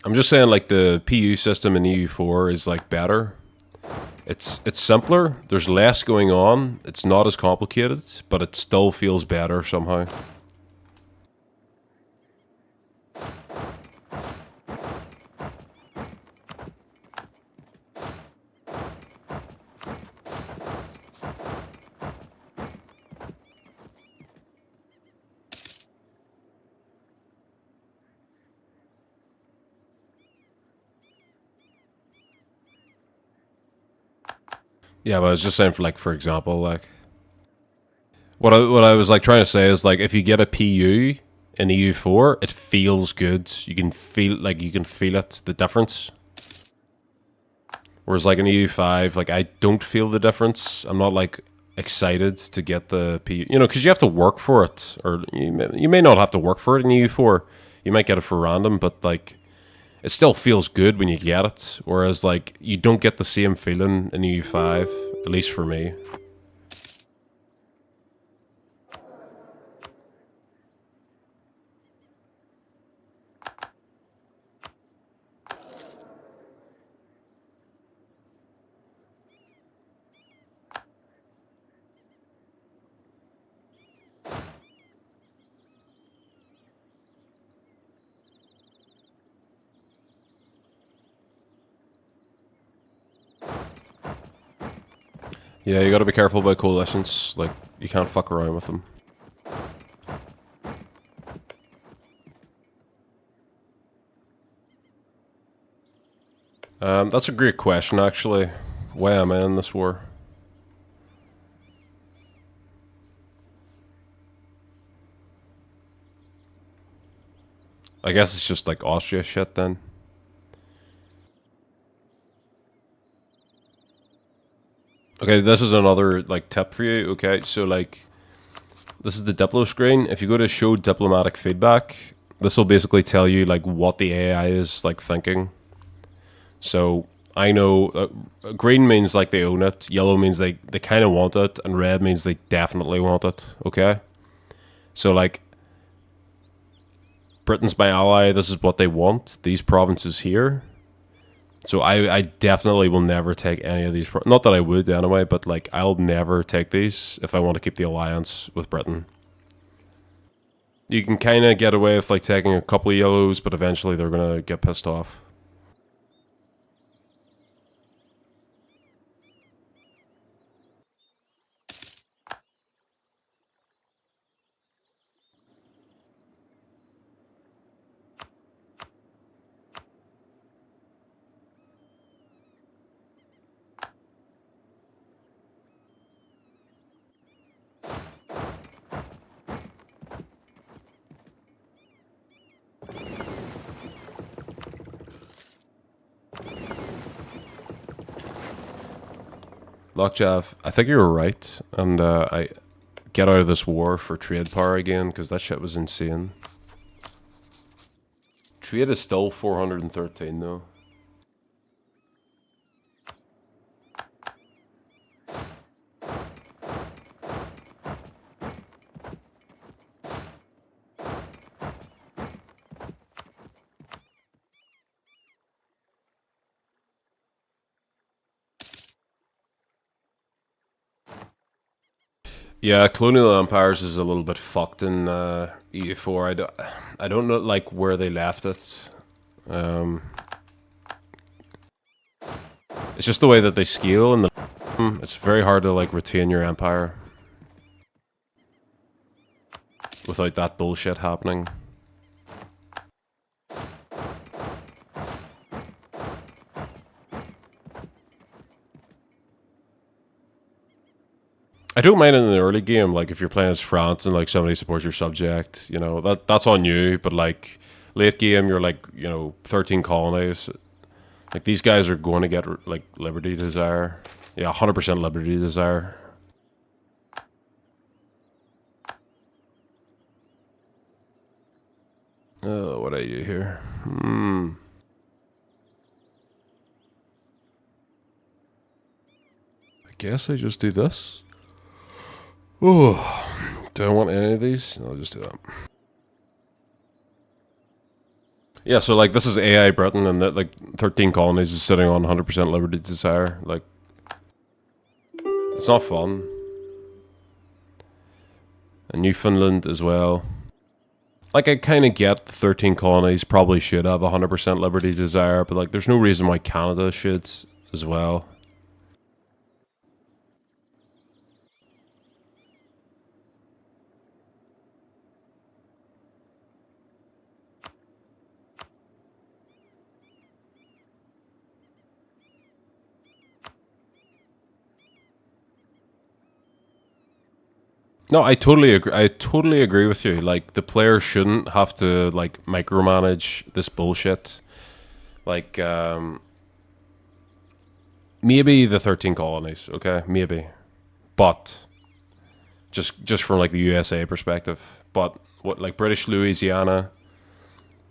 A: I'm just saying, like the PU system in EU4 is like better. It's simpler. There's less going on. It's not as complicated, but it still feels better somehow. Yeah, but I was just saying for example, like what I was like trying to say is like if you get a PU in EU4, it feels good. You can feel it, the difference. Whereas like in EU5, like I don't feel the difference. I'm not like excited to get the PU, because you have to work for it, or you may not have to work for it in EU4. You might get it for random, but like it still feels good when you get it. Whereas like you don't get the same feeling in EU5, at least for me. Yeah, you gotta be careful about coalitions. Like, you can't fuck around with them. That's a great question, actually. Why am I in this war? I guess it's just like Austria shit then. Okay, this is another like tip for you. Okay, so like this is the Diplo screen. If you go to show diplomatic feedback, this will basically tell you like what the AI is like thinking. So I know green means like they own it, yellow means they kind of want it, and red means they definitely want it. Okay, so like Britain's my ally. This is what they want. These provinces here. So I definitely will never take any of these. Not that I would anyway, but like I'll never take these if I want to keep the alliance with Britain. You can kind of get away with like taking a couple of yellows, but eventually they're gonna get pissed off. Lockjaw, I think you were right, and I get out of this war for trade power again because that shit was insane. Trade is still 413 though. Yeah, colonial empires is a little bit fucked in EU4. I don't know like where they left it. Um, it's just the way that they scale and it's very hard to like retain your empire without that bullshit happening. I don't mind it in the early game, like if you're playing as France and like somebody supports your subject, you know, that's on you, but like late game you're like, you know, 13 colonies. Like these guys are going to get like Liberty Desire. Yeah, 100% Liberty Desire. Oh, what are you here? I guess I just do this. Oh, do I want any of these? I'll just do that. Yeah, so like this is AI Britain, and that like 13 colonies is sitting on 100% Liberty Desire. Like, it's not fun. And Newfoundland as well. Like, I kind of get 13 colonies probably should have 100% Liberty Desire, but like, there's no reason why Canada should as well. No, I totally agree. I totally agree with you. Like the player shouldn't have to like micromanage this bullshit. Like maybe the 13 colonies, okay? Maybe. But just from like the USA perspective. But what like British Louisiana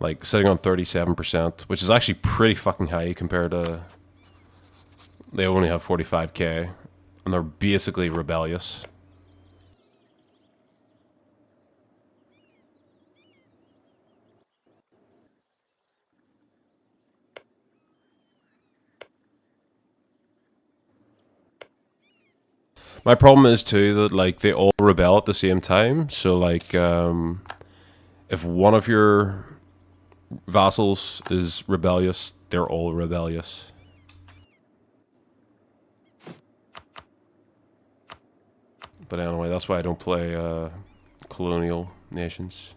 A: like sitting on 37%, which is actually pretty fucking high compared to they only have 45k and they're basically rebellious. My problem is too that like they all rebel at the same time. So like if one of your vassals is rebellious, they're all rebellious. But anyway, that's why I don't play colonial nations.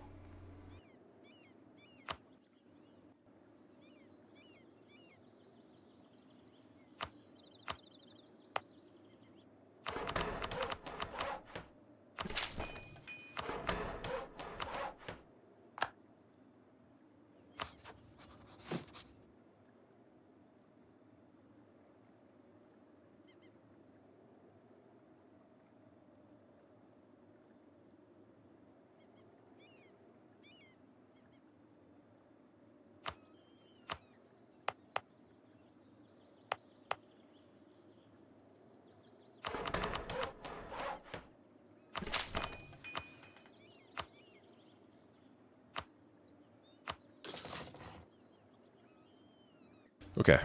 A: Okay.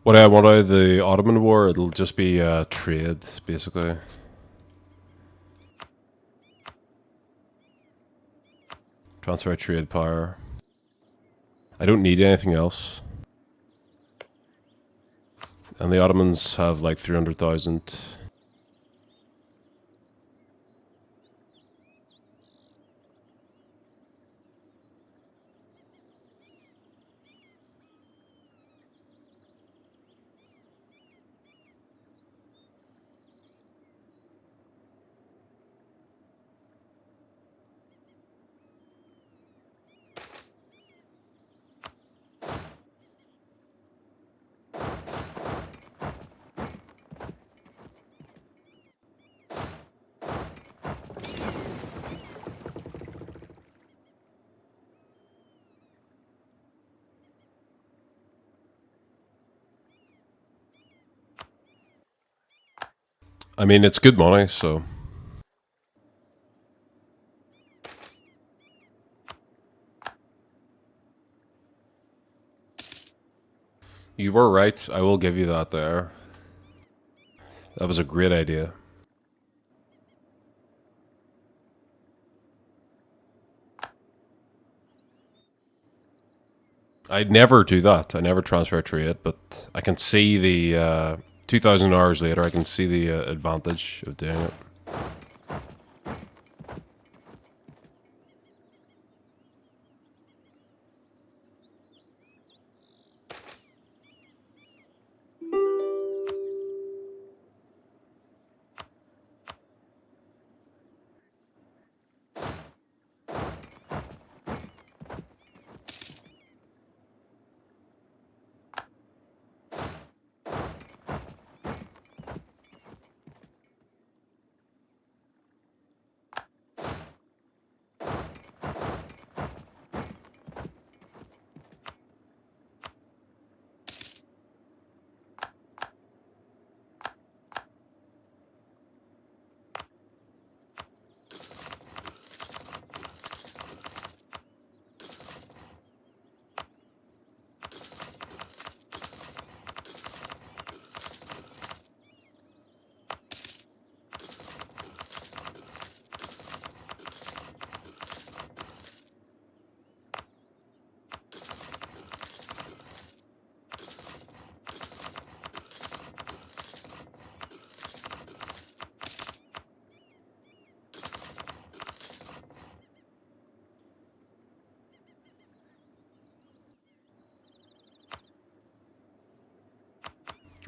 A: What I want out of the Ottoman War, it'll just be trade, basically. Transfer trade power. I don't need anything else. And the Ottomans have like 300,000. I mean, it's good money, so. You were right. I will give you that there. That was a great idea. I'd never do that. I never transfer trade, but I can see the 2,000 hours later, I can see the advantage of doing it.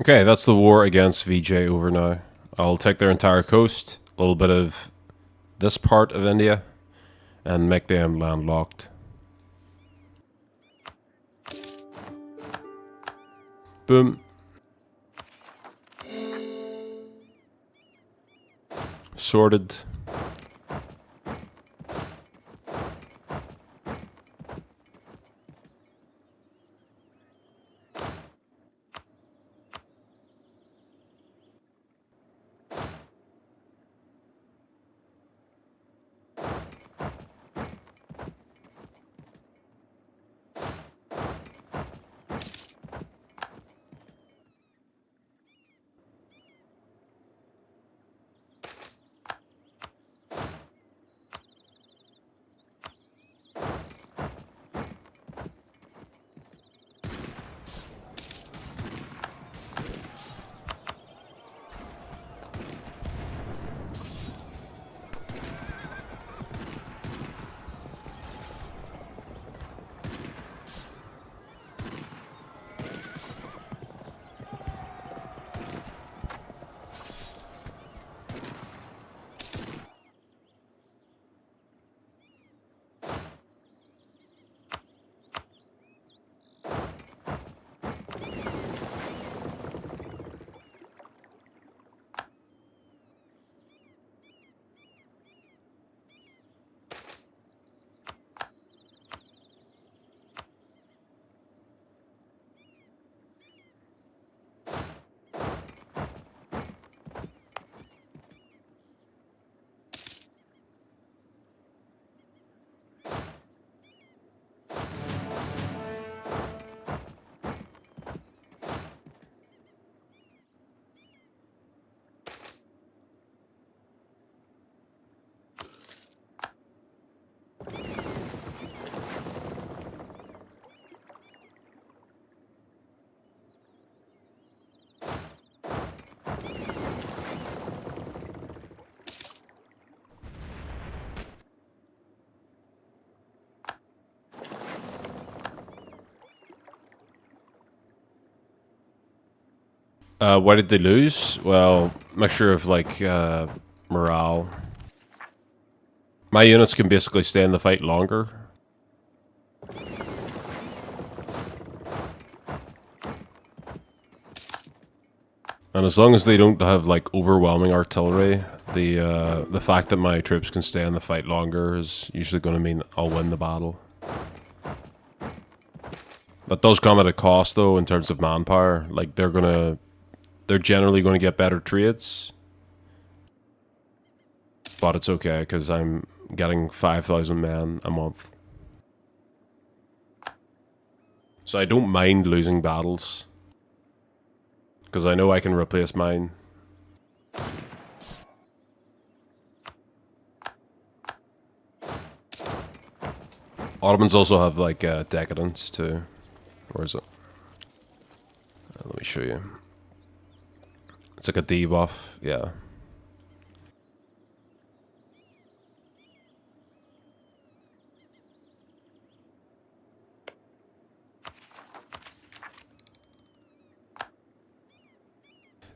A: Okay, that's the war against VJ over now. I'll take their entire coast, a little bit of this part of India, and make them landlocked. Boom. Sorted. Why did they lose? Well, mixture of like morale. My units can basically stay in the fight longer. And as long as they don't have like overwhelming artillery, the fact that my troops can stay in the fight longer is usually going to mean I'll win the battle. That does come at a cost though in terms of manpower. Like they're generally going to get better trades. But it's okay because I'm getting 5,000 men a month. So I don't mind losing battles. Because I know I can replace mine. Ottomans also have like decadence too. Where is it? Let me show you. It's like a debuff, yeah.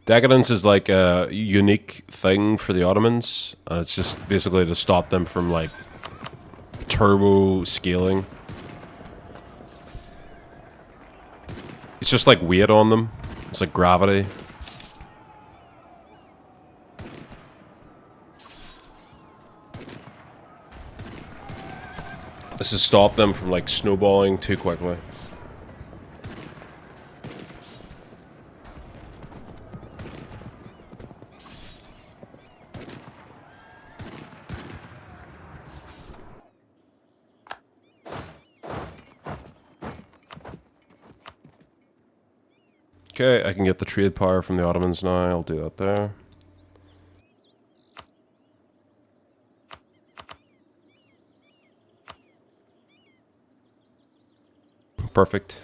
A: Decadence is like a unique thing for the Ottomans. It's just basically to stop them from like turbo scaling. It's just like weight on them. It's like gravity. This has stopped them from like snowballing too quickly. Okay, I can get the trade power from the Ottomans now. I'll do that there. Perfect.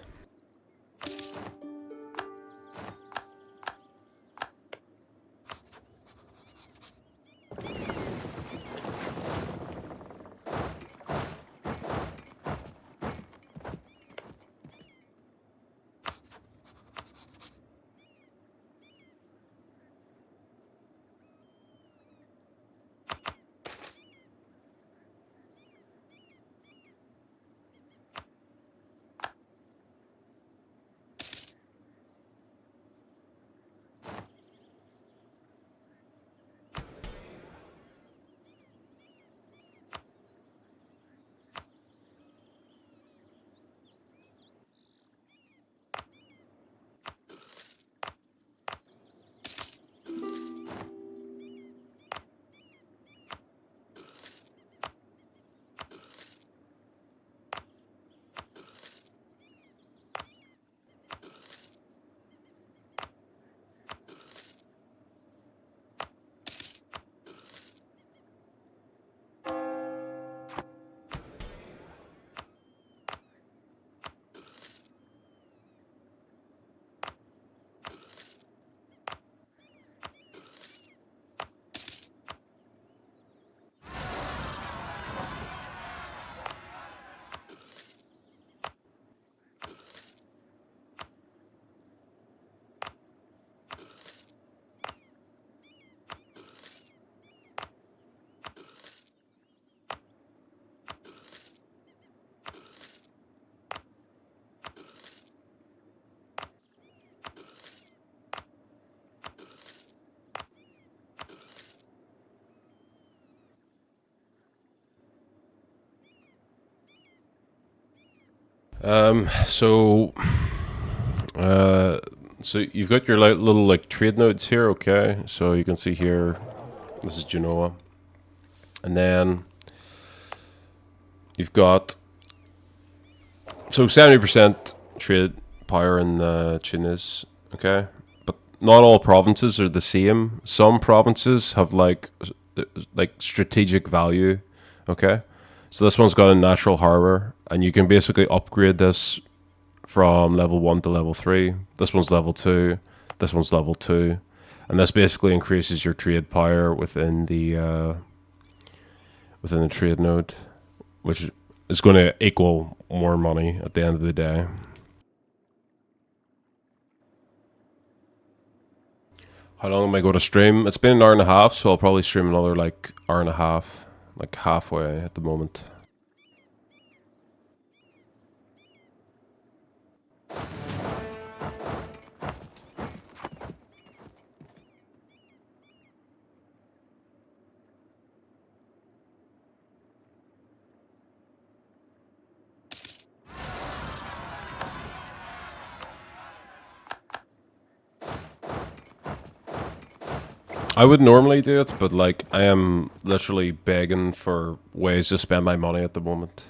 A: So, uh, so you've got your little like trade nodes here, okay? So you can see here, this is Genoa, and then you've got 70% trade power in Tunis, okay? But not all provinces are the same. Some provinces have like strategic value, okay? So this one's got a natural harbor, and you can basically upgrade this from level 1 to level 3. This one's level 2. This one's level 2. And this basically increases your trade power within the trade node, which is going to equal more money at the end of the day. How long am I going to stream? It's been an hour and a half, so I'll probably stream another like hour and a half, like halfway at the moment. I would normally do it, but like I am literally begging for ways to spend my money at the moment.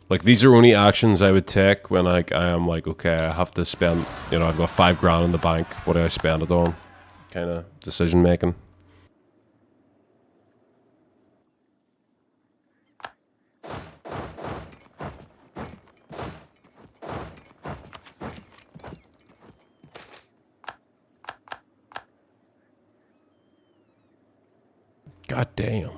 A: Like these are only actions I would take when like I am like, okay, I have to spend, I've got £5 in the bank. What do I spend it on? Kind of decision making. God damn.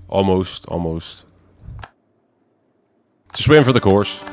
A: Almost, almost. Just waiting for the course.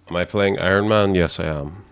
A: Am I playing Iron Man? Yes, I am.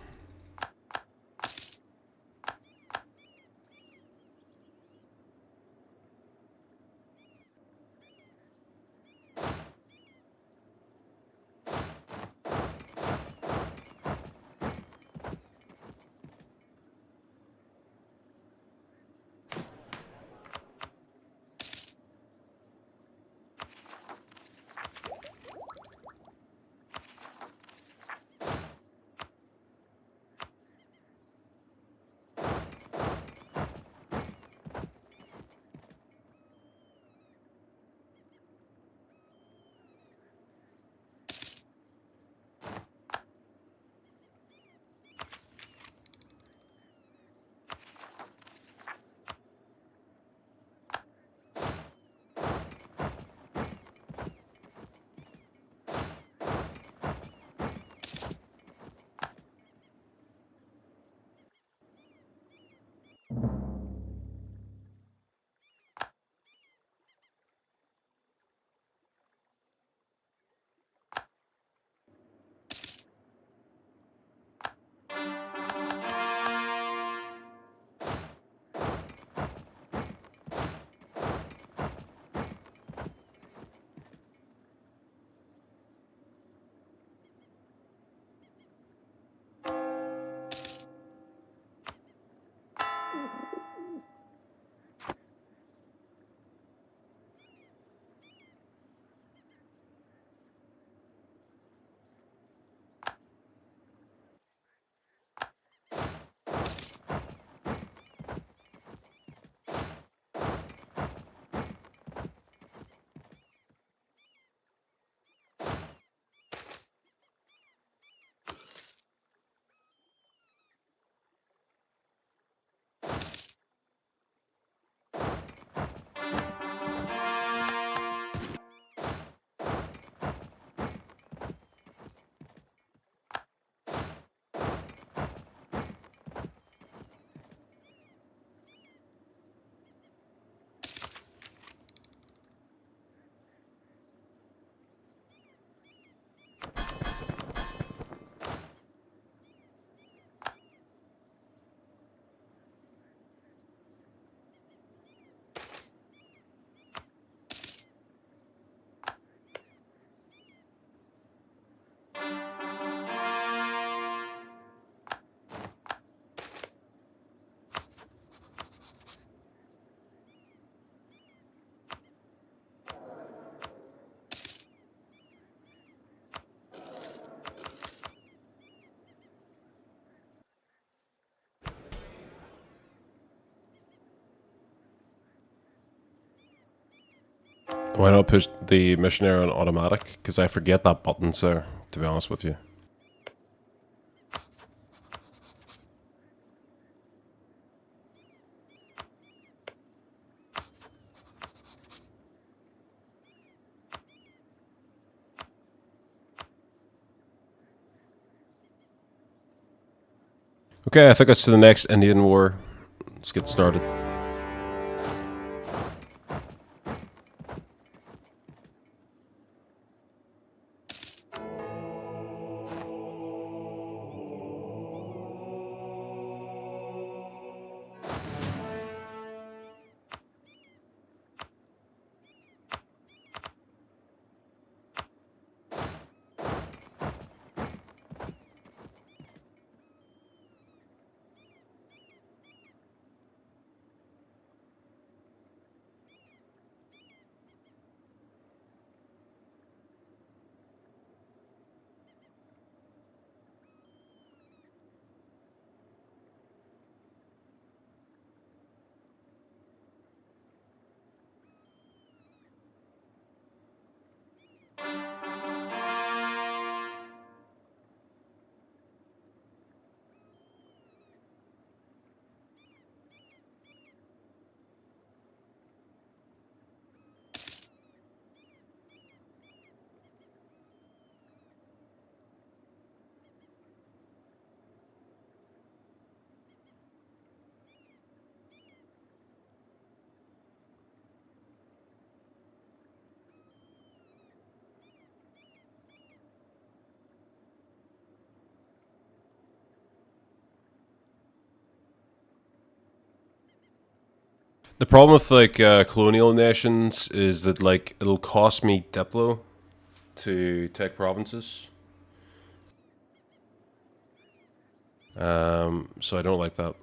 A: Why not push the missionary on automatic? Because I forget that button's there, to be honest with you. Okay, I think it's to the next Indian War. Let's get started. The problem with like colonial nations is that like it'll cost me Diplo to take provinces. So I don't like that.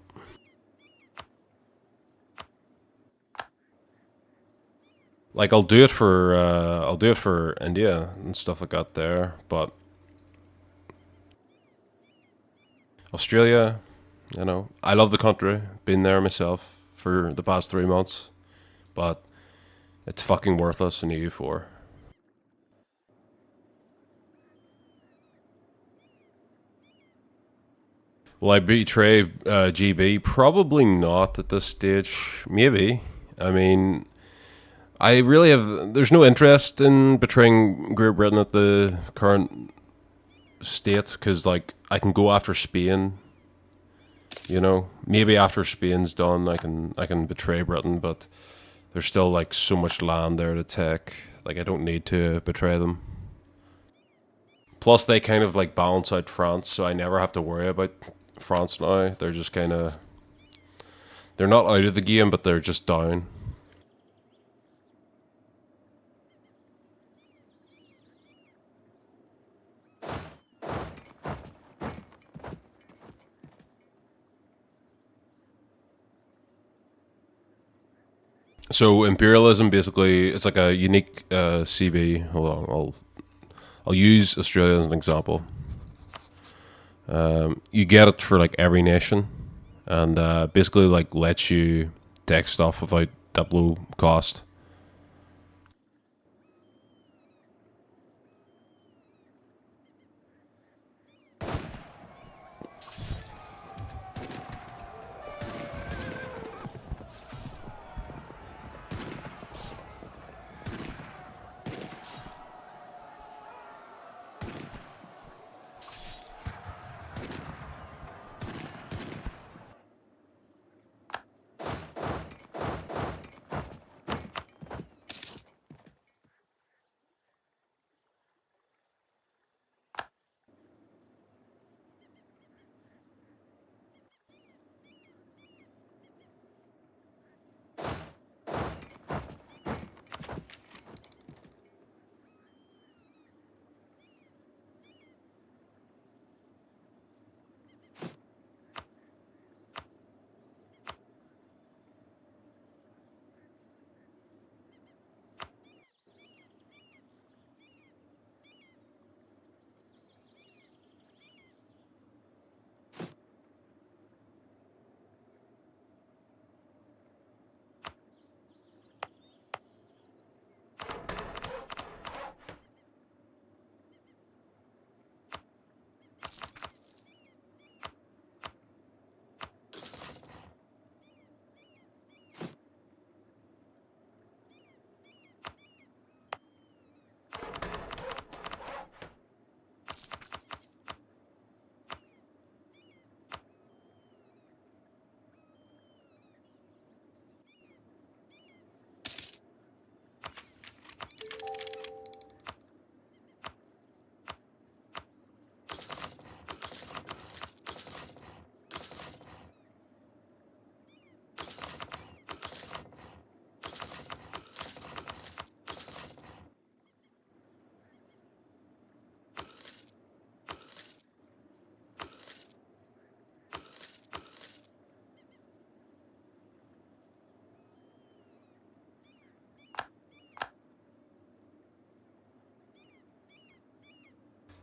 A: Like I'll do it for India and stuff like that there, but Australia, you know, I love the country. Been there myself for the past 3 months, but it's fucking worthless in EU4. Will I betray GB? Probably not at this stage. Maybe. I mean, I really have. There's no interest in betraying Great Britain at the current state because, like, I can go after Spain. You know, maybe after Spain's done, I can betray Britain, but there's still like so much land there to take. Like, I don't need to betray them. Plus, they kind of like balance out France, so I never have to worry about France now. They're just kind of they're not out of the game, but they're just down. So imperialism basically it's like a unique CB. Hold on, I'll use Australia as an example. You get it for like every nation, and basically like lets you take stuff without that low cost.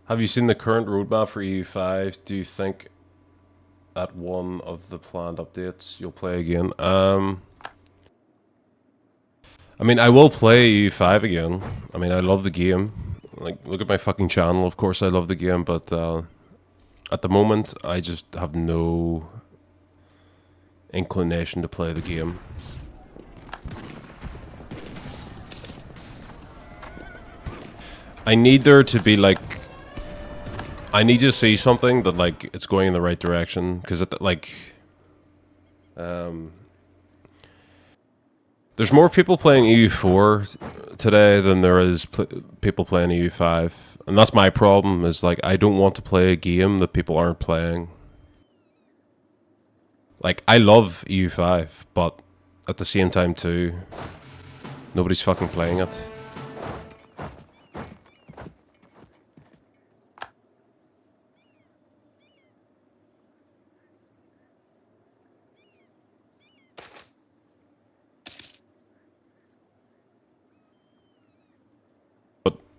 A: Have you seen the current roadmap for EU5? Do you think at one of the planned updates you'll play again? I mean, I will play EU5 again. I mean, I love the game. Like, look at my fucking channel. Of course, I love the game, but at the moment, I just have no inclination to play the game. I need there to be like, I need to see something that like it's going in the right direction, because like, there's more people playing EU4 today than there is people playing EU5, and that's my problem. Is like I don't want to play a game that people aren't playing. Like I love EU5, but at the same time too, nobody's fucking playing it.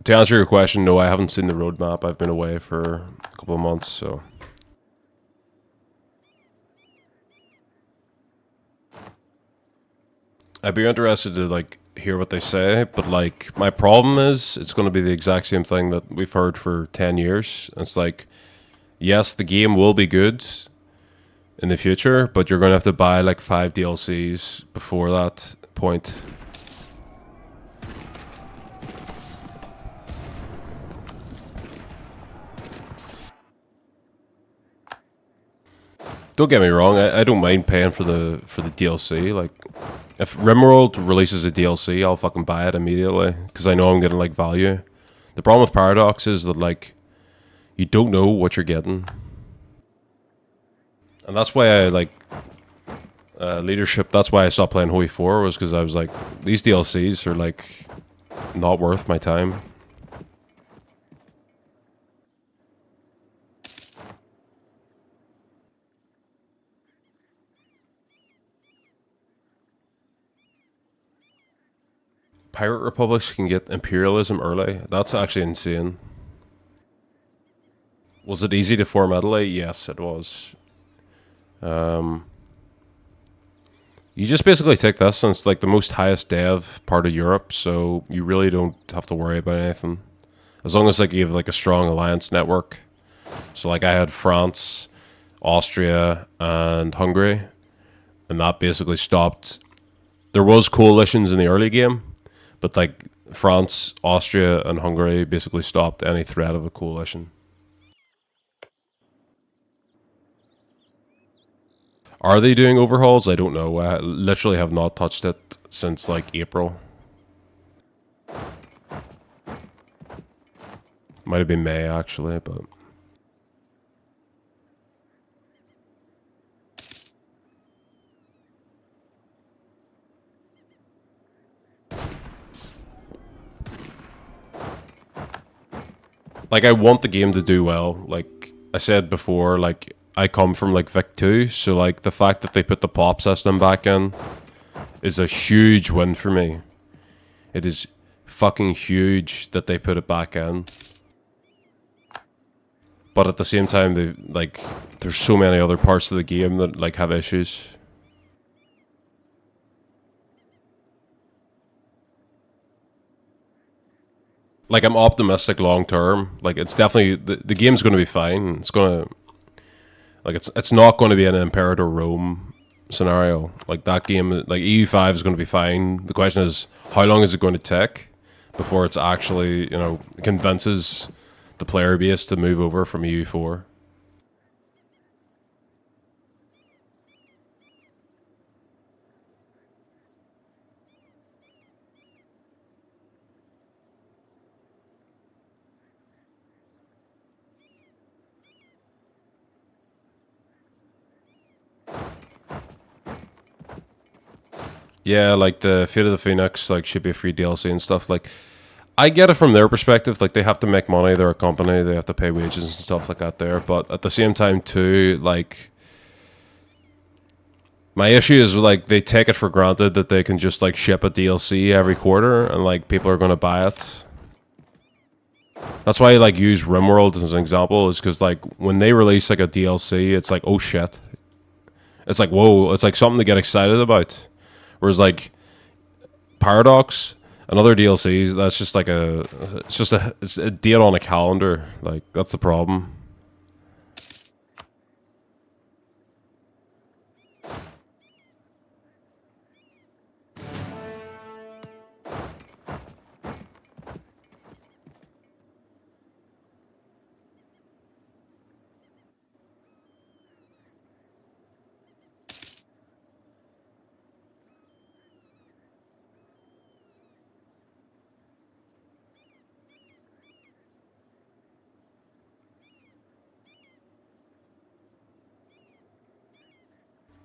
A: To answer your question, no, I haven't seen the roadmap. I've been away for a couple of months, so. I'd be interested to like hear what they say, but like my problem is it's going to be the exact same thing that we've heard for 10 years. It's like, yes, the game will be good in the future, but you're going to have to buy like 5 DLCs before that point. Don't get me wrong, I don't mind paying for the DLC. Like, if RimWorld releases a DLC, I'll fucking buy it immediately because I know I'm getting like value. The problem with Paradox is that like you don't know what you're getting, and that's why I like leadership. That's why I stopped playing Hoi 4 was because I was like, these DLCs are like not worth my time. Pirate republics can get imperialism early. That's actually insane. Was it easy to form Italy? Yes, it was. You just basically take this, and it's like the most highest dev part of Europe, so you really don't have to worry about anything. As long as like you have like a strong alliance network. So like I had France, Austria, and Hungary, and that basically stopped. There was coalitions in the early game, but like France, Austria, and Hungary basically stopped any threat of a coalition. Are they doing overhauls? I don't know. I literally have not touched it since like April. Might have been May actually, but like I want the game to do well. Like I said before, like I come from like Vic 2, so like the fact that they put the pop system back in is a huge win for me. It is fucking huge that they put it back in. But at the same time, they like there's so many other parts of the game that like have issues. Like I'm optimistic long term. Like it's definitely the game's going to be fine. It's going to like it's not going to be an Imperator Rome scenario. Like that game, like EU5 is going to be fine. The question is, how long is it going to take before it's actually, you know, convinces the player base to move over from EU4? Yeah, like the Fate of the Phoenix, like should be a free DLC and stuff. Like, I get it from their perspective. Like they have to make money. They're a company. They have to pay wages and stuff like that. There, but at the same time too, like my issue is like they take it for granted that they can just like ship a DLC every quarter and like people are gonna buy it. That's why I like use RimWorld as an example, is because like when they release like a DLC, it's like, oh shit. It's like, whoa, it's like something to get excited about. Whereas like Paradox and other DLCs, that's just like it's a date on a calendar. Like that's the problem.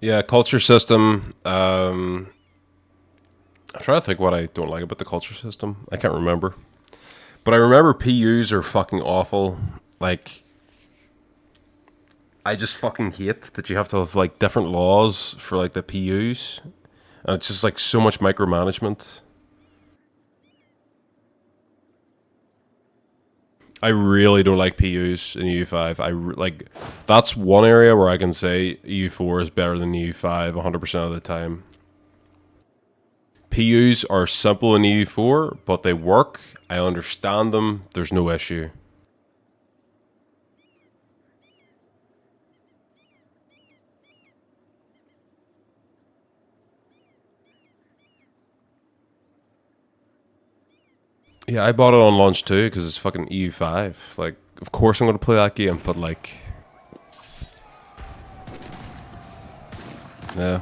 A: Yeah, culture system. I'm trying to think what I don't like about the culture system. I can't remember. But I remember PUs are fucking awful. Like, I just fucking hate that you have to have like different laws for like the PUs. And it's just like so much micromanagement. I really don't like PUs in EU5. Like that's one area where I can say EU4 is better than EU5 100% of the time. PUs are simple in EU4, but they work. I understand them. There's no issue. Yeah, I bought it on launch too because it's fucking EU5. Like, of course I'm going to play that game, but like, yeah.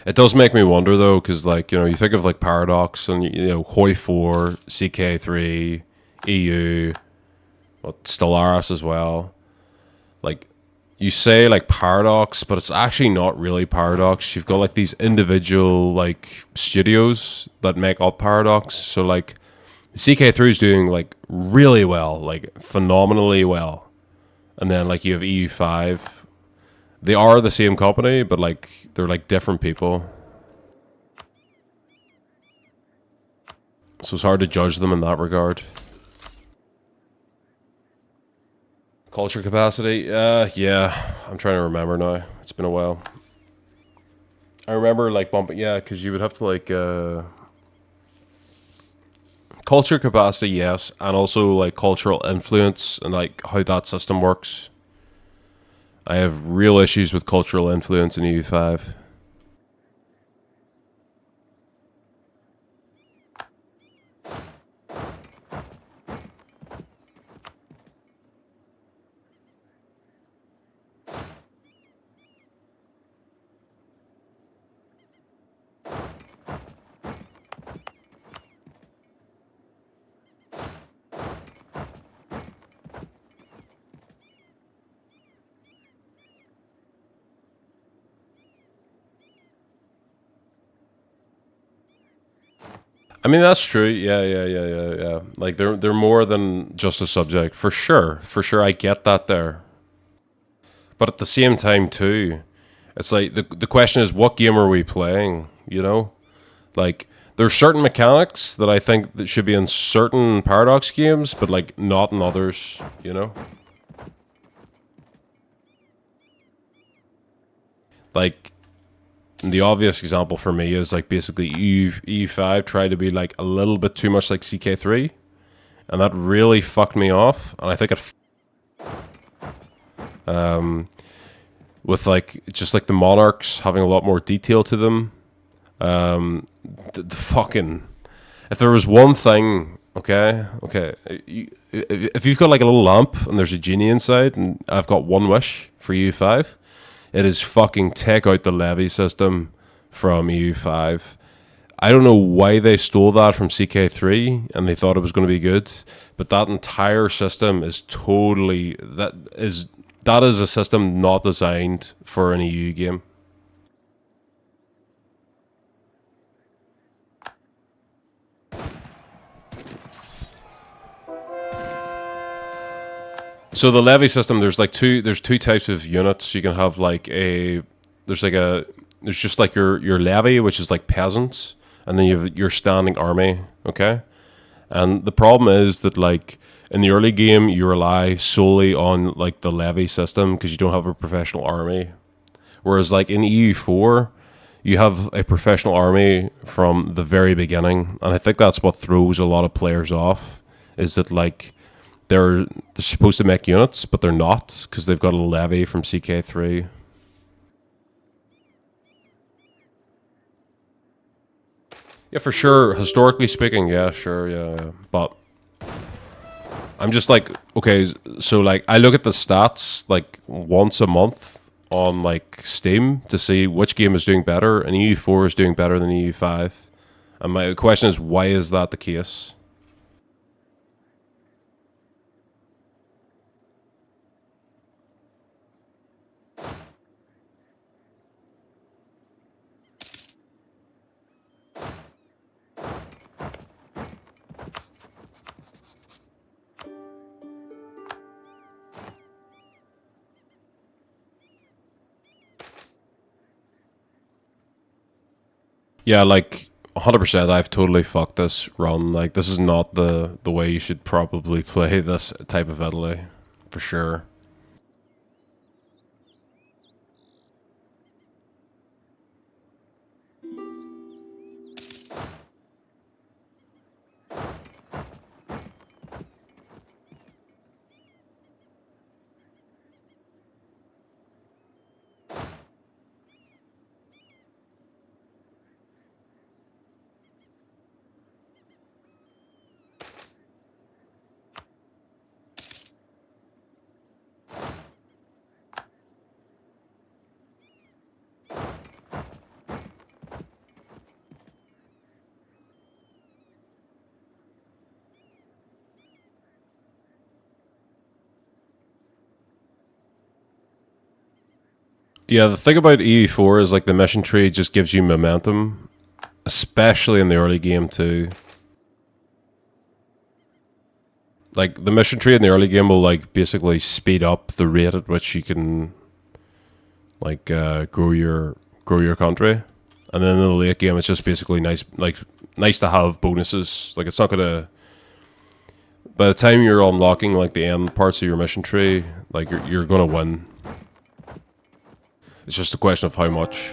A: It does make me wonder though, because like you think of like Paradox and Hoi 4, CK3, EU, well, Stellaris as well. Like you say like Paradox, but it's actually not really Paradox. You've got like these individual like studios that make up Paradox. So like CK3 is doing like really well, like phenomenally well, and then like you have EU5. They are the same company, but like they're like different people. So it's hard to judge them in that regard. Culture capacity? Yeah. I'm trying to remember now. It's been a while. I remember like bumping, yeah, because you would have to like culture capacity, yes, and also like cultural influence and like how that system works. I have real issues with cultural influence in EU5. I mean that's true. Yeah. Like they're more than just a subject for sure. For sure, I get that there. But at the same time too, it's like the question is what game are we playing? Like there's certain mechanics that I think that should be in certain Paradox games, but like not in others. Like the obvious example for me is like basically EU5 tried to be like a little bit too much like CK3, and that really fucked me off. And I think with like just like the monarchs having a lot more detail to them. The fucking if there was one thing, okay, if you've got like a little lamp and there's a genie inside, and I've got one wish for EU5, it is fucking take out the levy system from EU5. I don't know why they stole that from CK3 and they thought it was going to be good, but that entire system is totally that is a system not designed for an EU game. So the levy system, there's two types of units. You can have like there's like a there's just like your levy, which is like peasants, and then you have your standing army. Okay, and the problem is that like in the early game you rely solely on like the levy system because you don't have a professional army. Whereas like in EU4, you have a professional army from the very beginning, and I think that's what throws a lot of players off. Is that like they're supposed to make units, but they're not because they've got a levy from CK3. Yeah, for sure. Historically speaking, yeah, sure, yeah. But I'm just like, okay, so like I look at the stats like once a month on like Steam to see which game is doing better, and EU4 is doing better than EU5. And my question is, why is that the case? Yeah, like 100%. I've totally fucked this run. Like this is not the way you should probably play this type of Italy, for sure. Yeah, the thing about EU4 is like the mission tree just gives you momentum, especially in the early game too. Like the mission tree in the early game will like basically speed up the rate at which you can like grow your country, and then in the late game it's just basically nice to have bonuses. Like it's not gonna. By the time you're unlocking like the end parts of your mission tree, like you're gonna win. It's just a question of how much.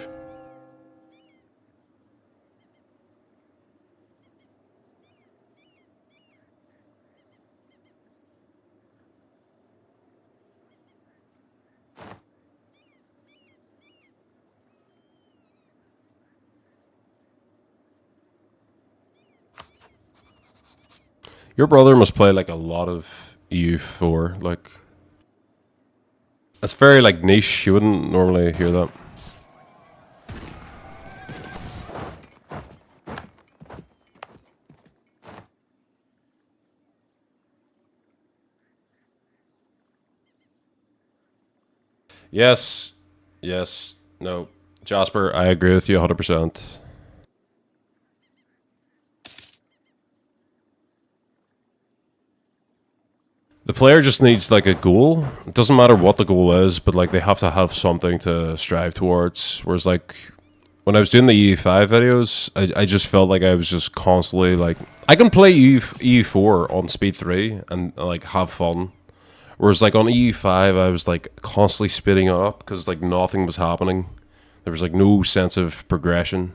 A: Your brother must play like a lot of EU4. Like it's very like niche. You wouldn't normally hear that. Yes, yes, no, Jasper, I agree with you 100%. The player just needs like a goal. It doesn't matter what the goal is, but like they have to have something to strive towards. Whereas like when I was doing the EU5 videos, I just felt like I was just constantly like I can play EU4 on speed 3 and like have fun. Whereas like on EU5, I was like constantly speeding up because like nothing was happening. There was like no sense of progression.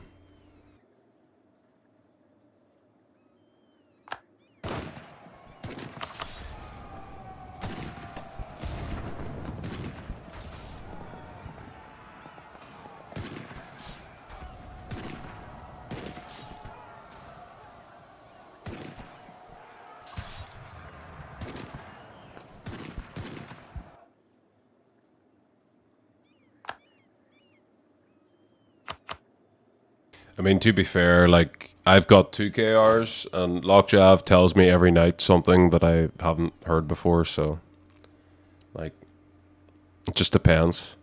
A: I mean, to be fair, like I've got 2 KRs, and Lockjav tells me every night something that I haven't heard before. So, like, it just depends.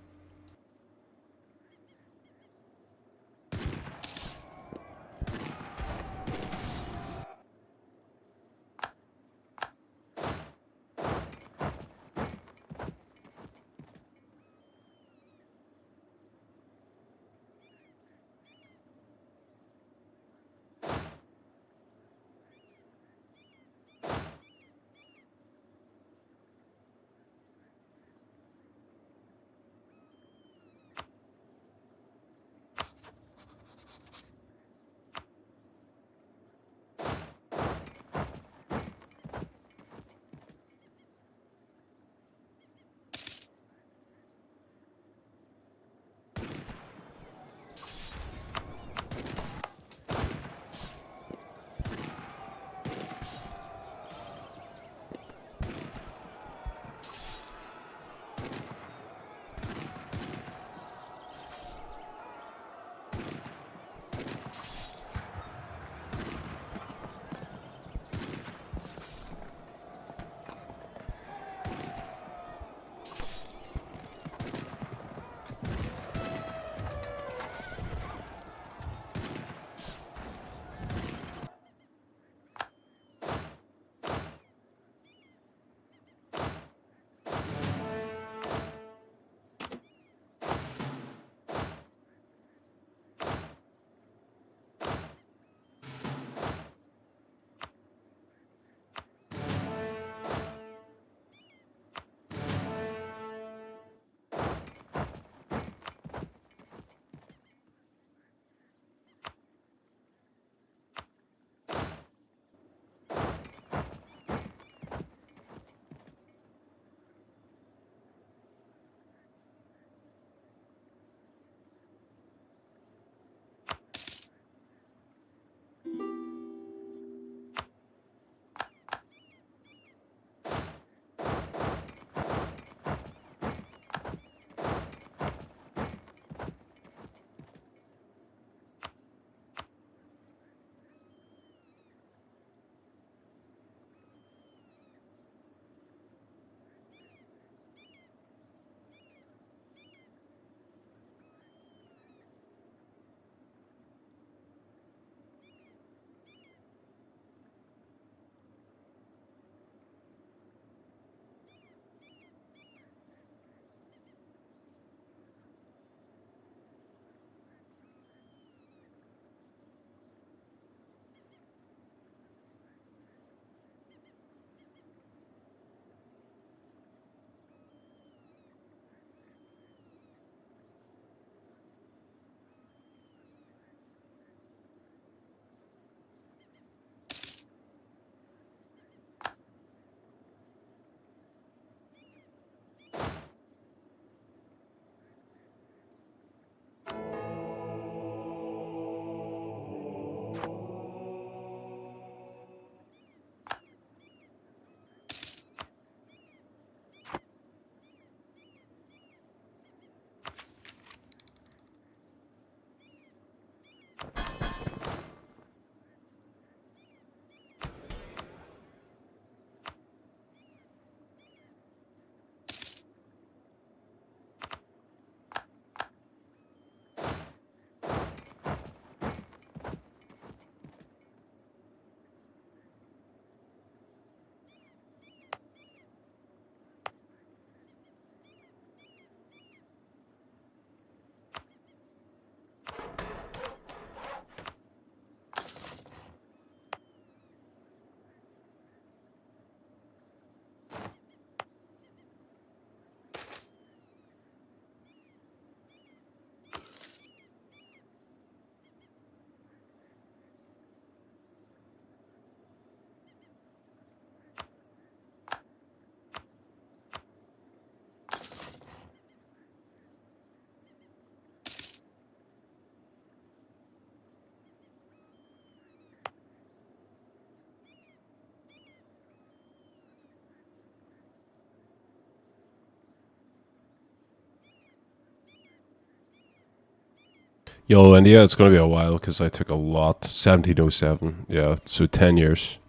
A: Yo, and yeah, it's gonna be a while because I took a lot. 1707. Yeah, so 10 years.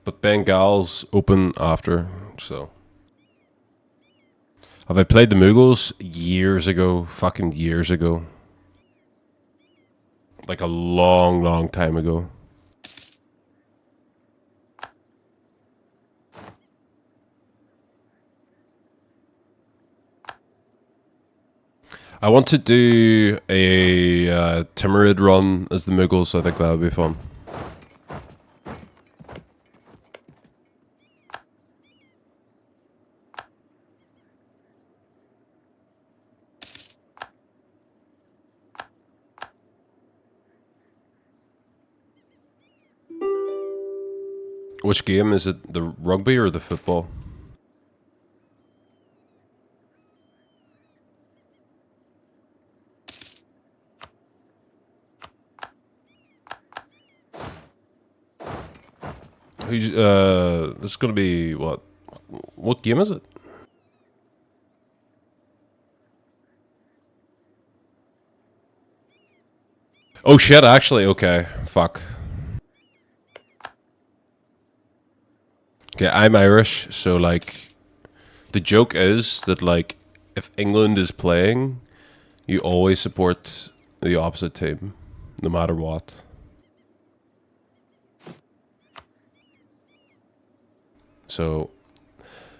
A: But Bengal's open after, so. Have I played the Mughals? Years ago. Fucking years ago. Like a long, long time ago. I want to do a Timurid run as the Mughals. I think that would be fun. Which game is it? The rugby or the football? Who's this is gonna be what? What game is it? Oh shit! Actually, okay. Fuck. Okay, I'm Irish, so like, the joke is that like, if England is playing, you always support the opposite team, no matter what. So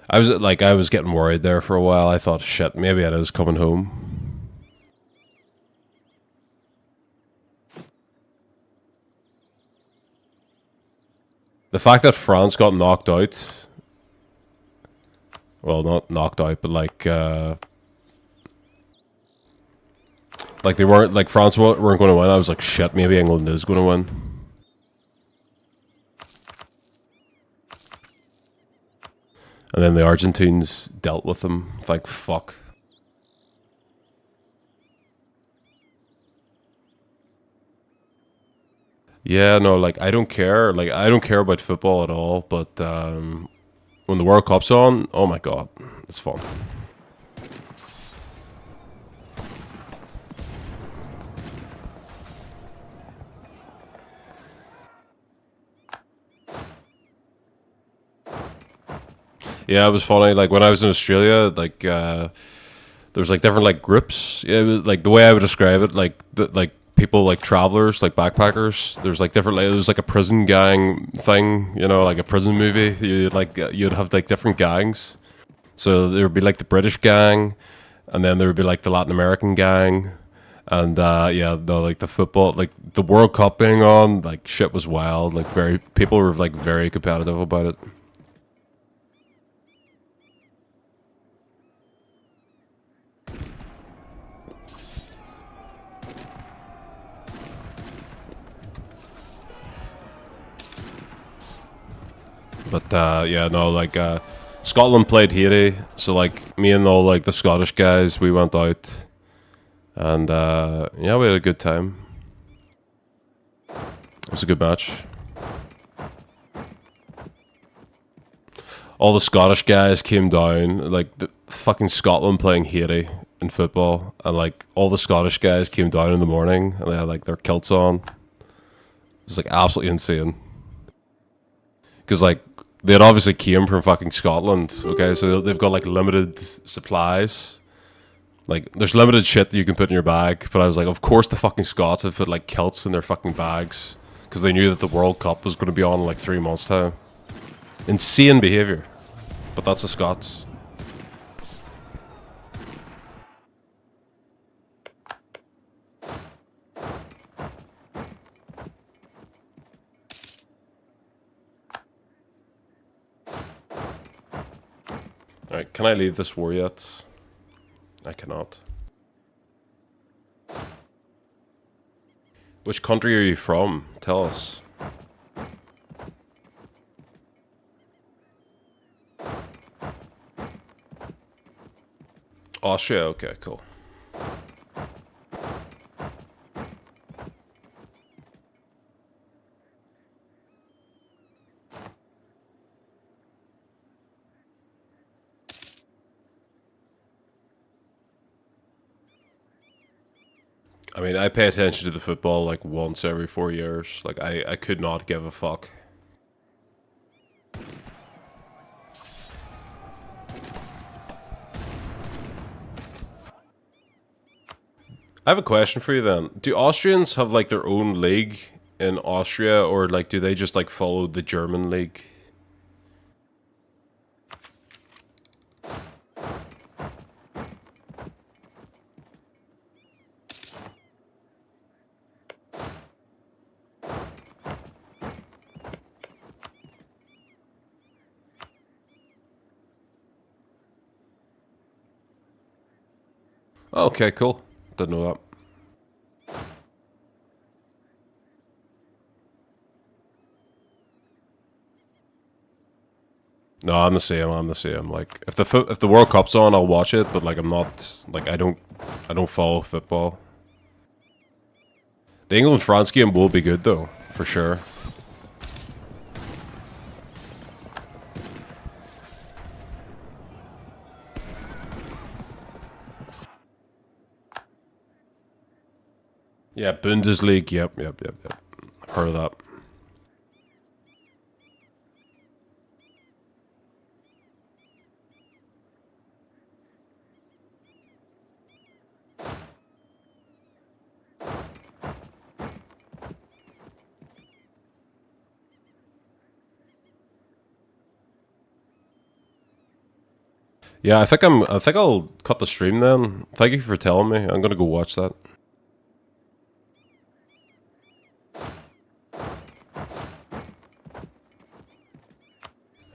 A: I was getting worried there for a while. I thought, shit, maybe I was coming home. The fact that France got knocked out, well, not knocked out, but like they weren't like France weren't going to win. I was like, shit, maybe England is going to win. And then the Argentines dealt with them. Like, fuck. Yeah, no, like I don't care. Like I don't care about football at all. But when the World Cup's on, oh my god, it's fun. Yeah, it was funny. Like when I was in Australia, like there was like different like groups. Yeah, it was, like the way I would describe it, like people like travelers, like backpackers. There's like different. Like, it was like a prison gang thing, you know, like a prison movie. You'd have like different gangs. So there would be like the British gang, and then there would be like the Latin American gang, and yeah, the football, like the World Cup being on, like shit was wild. Like very people were like very competitive about it. But yeah, no, like Scotland played Haiti, so like me and all like the Scottish guys, we went out, and yeah, we had a good time. It was a good match. All the Scottish guys came down, like the fucking Scotland playing Haiti in football, and like all the Scottish guys came down in the morning, and they had like their kilts on. It was like absolutely insane. Because like they had obviously came from fucking Scotland. Okay, so they've got like limited supplies. Like there's limited shit that you can put in your bag. But I was like, of course the fucking Scots have put like kilts in their fucking bags because they knew that the World Cup was going to be on in like 3 months' time. Insane behavior, but that's the Scots. All right, can I leave this war yet? I cannot. Which country are you from? Tell us. Austria? Okay, cool. I mean, I pay attention to the football like once every 4 years. Like, I could not give a fuck. I have a question for you then. Do Austrians have like their own league in Austria, or like do they just like follow the German league? Okay, cool. Didn't know that. No, I'm the same. I'm the same. Like if the World Cup's on, I'll watch it. But like I'm not like I don't follow football. The England France game will be good though, for sure. Yeah, Bundesliga. Yep. Heard of that. Yeah, I think I'll cut the stream then. Thank you for telling me. I'm gonna go watch that.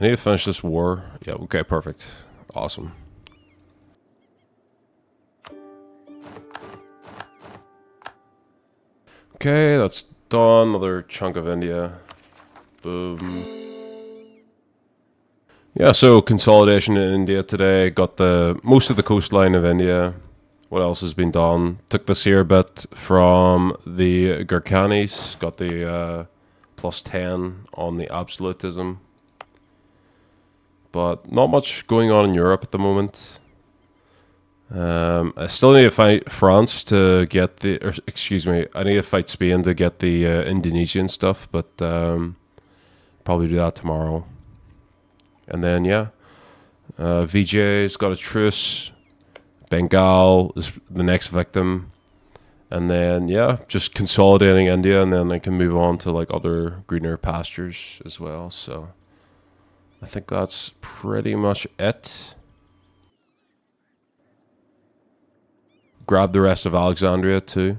A: I need to finish this war. Yeah, okay, perfect. Awesome. Okay, that's done. Another chunk of India. Boom. Yeah, so consolidation in India today. Got the most of the coastline of India. What else has been done? Took the Seer bit from the Gurkhanis. Got the plus 10 on the absolutism. But not much going on in Europe at the moment. I still need to fight France to get the, or excuse me, I need to fight Spain to get the Indonesian stuff, but probably do that tomorrow. And then, yeah, VJ's got a truce. Bengal is the next victim. And then, yeah, just consolidating India, and then I can move on to like other greener pastures as well. So I think that's pretty much it. Grab the rest of Alexandria too.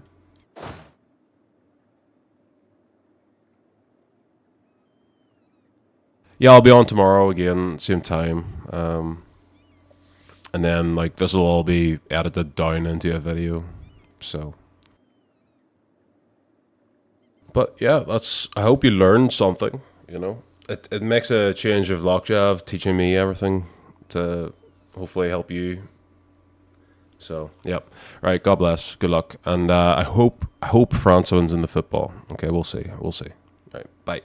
A: Yeah, I'll be on tomorrow again, same time. And then like this will all be edited down into a video. So, but yeah, that's. I hope you learned something. You know, it makes a change of lockjaw teaching me everything to hopefully help you. So, yep. Right. God bless. Good luck, and I hope France wins in the football. Okay, we'll see. We'll see. Right. Bye.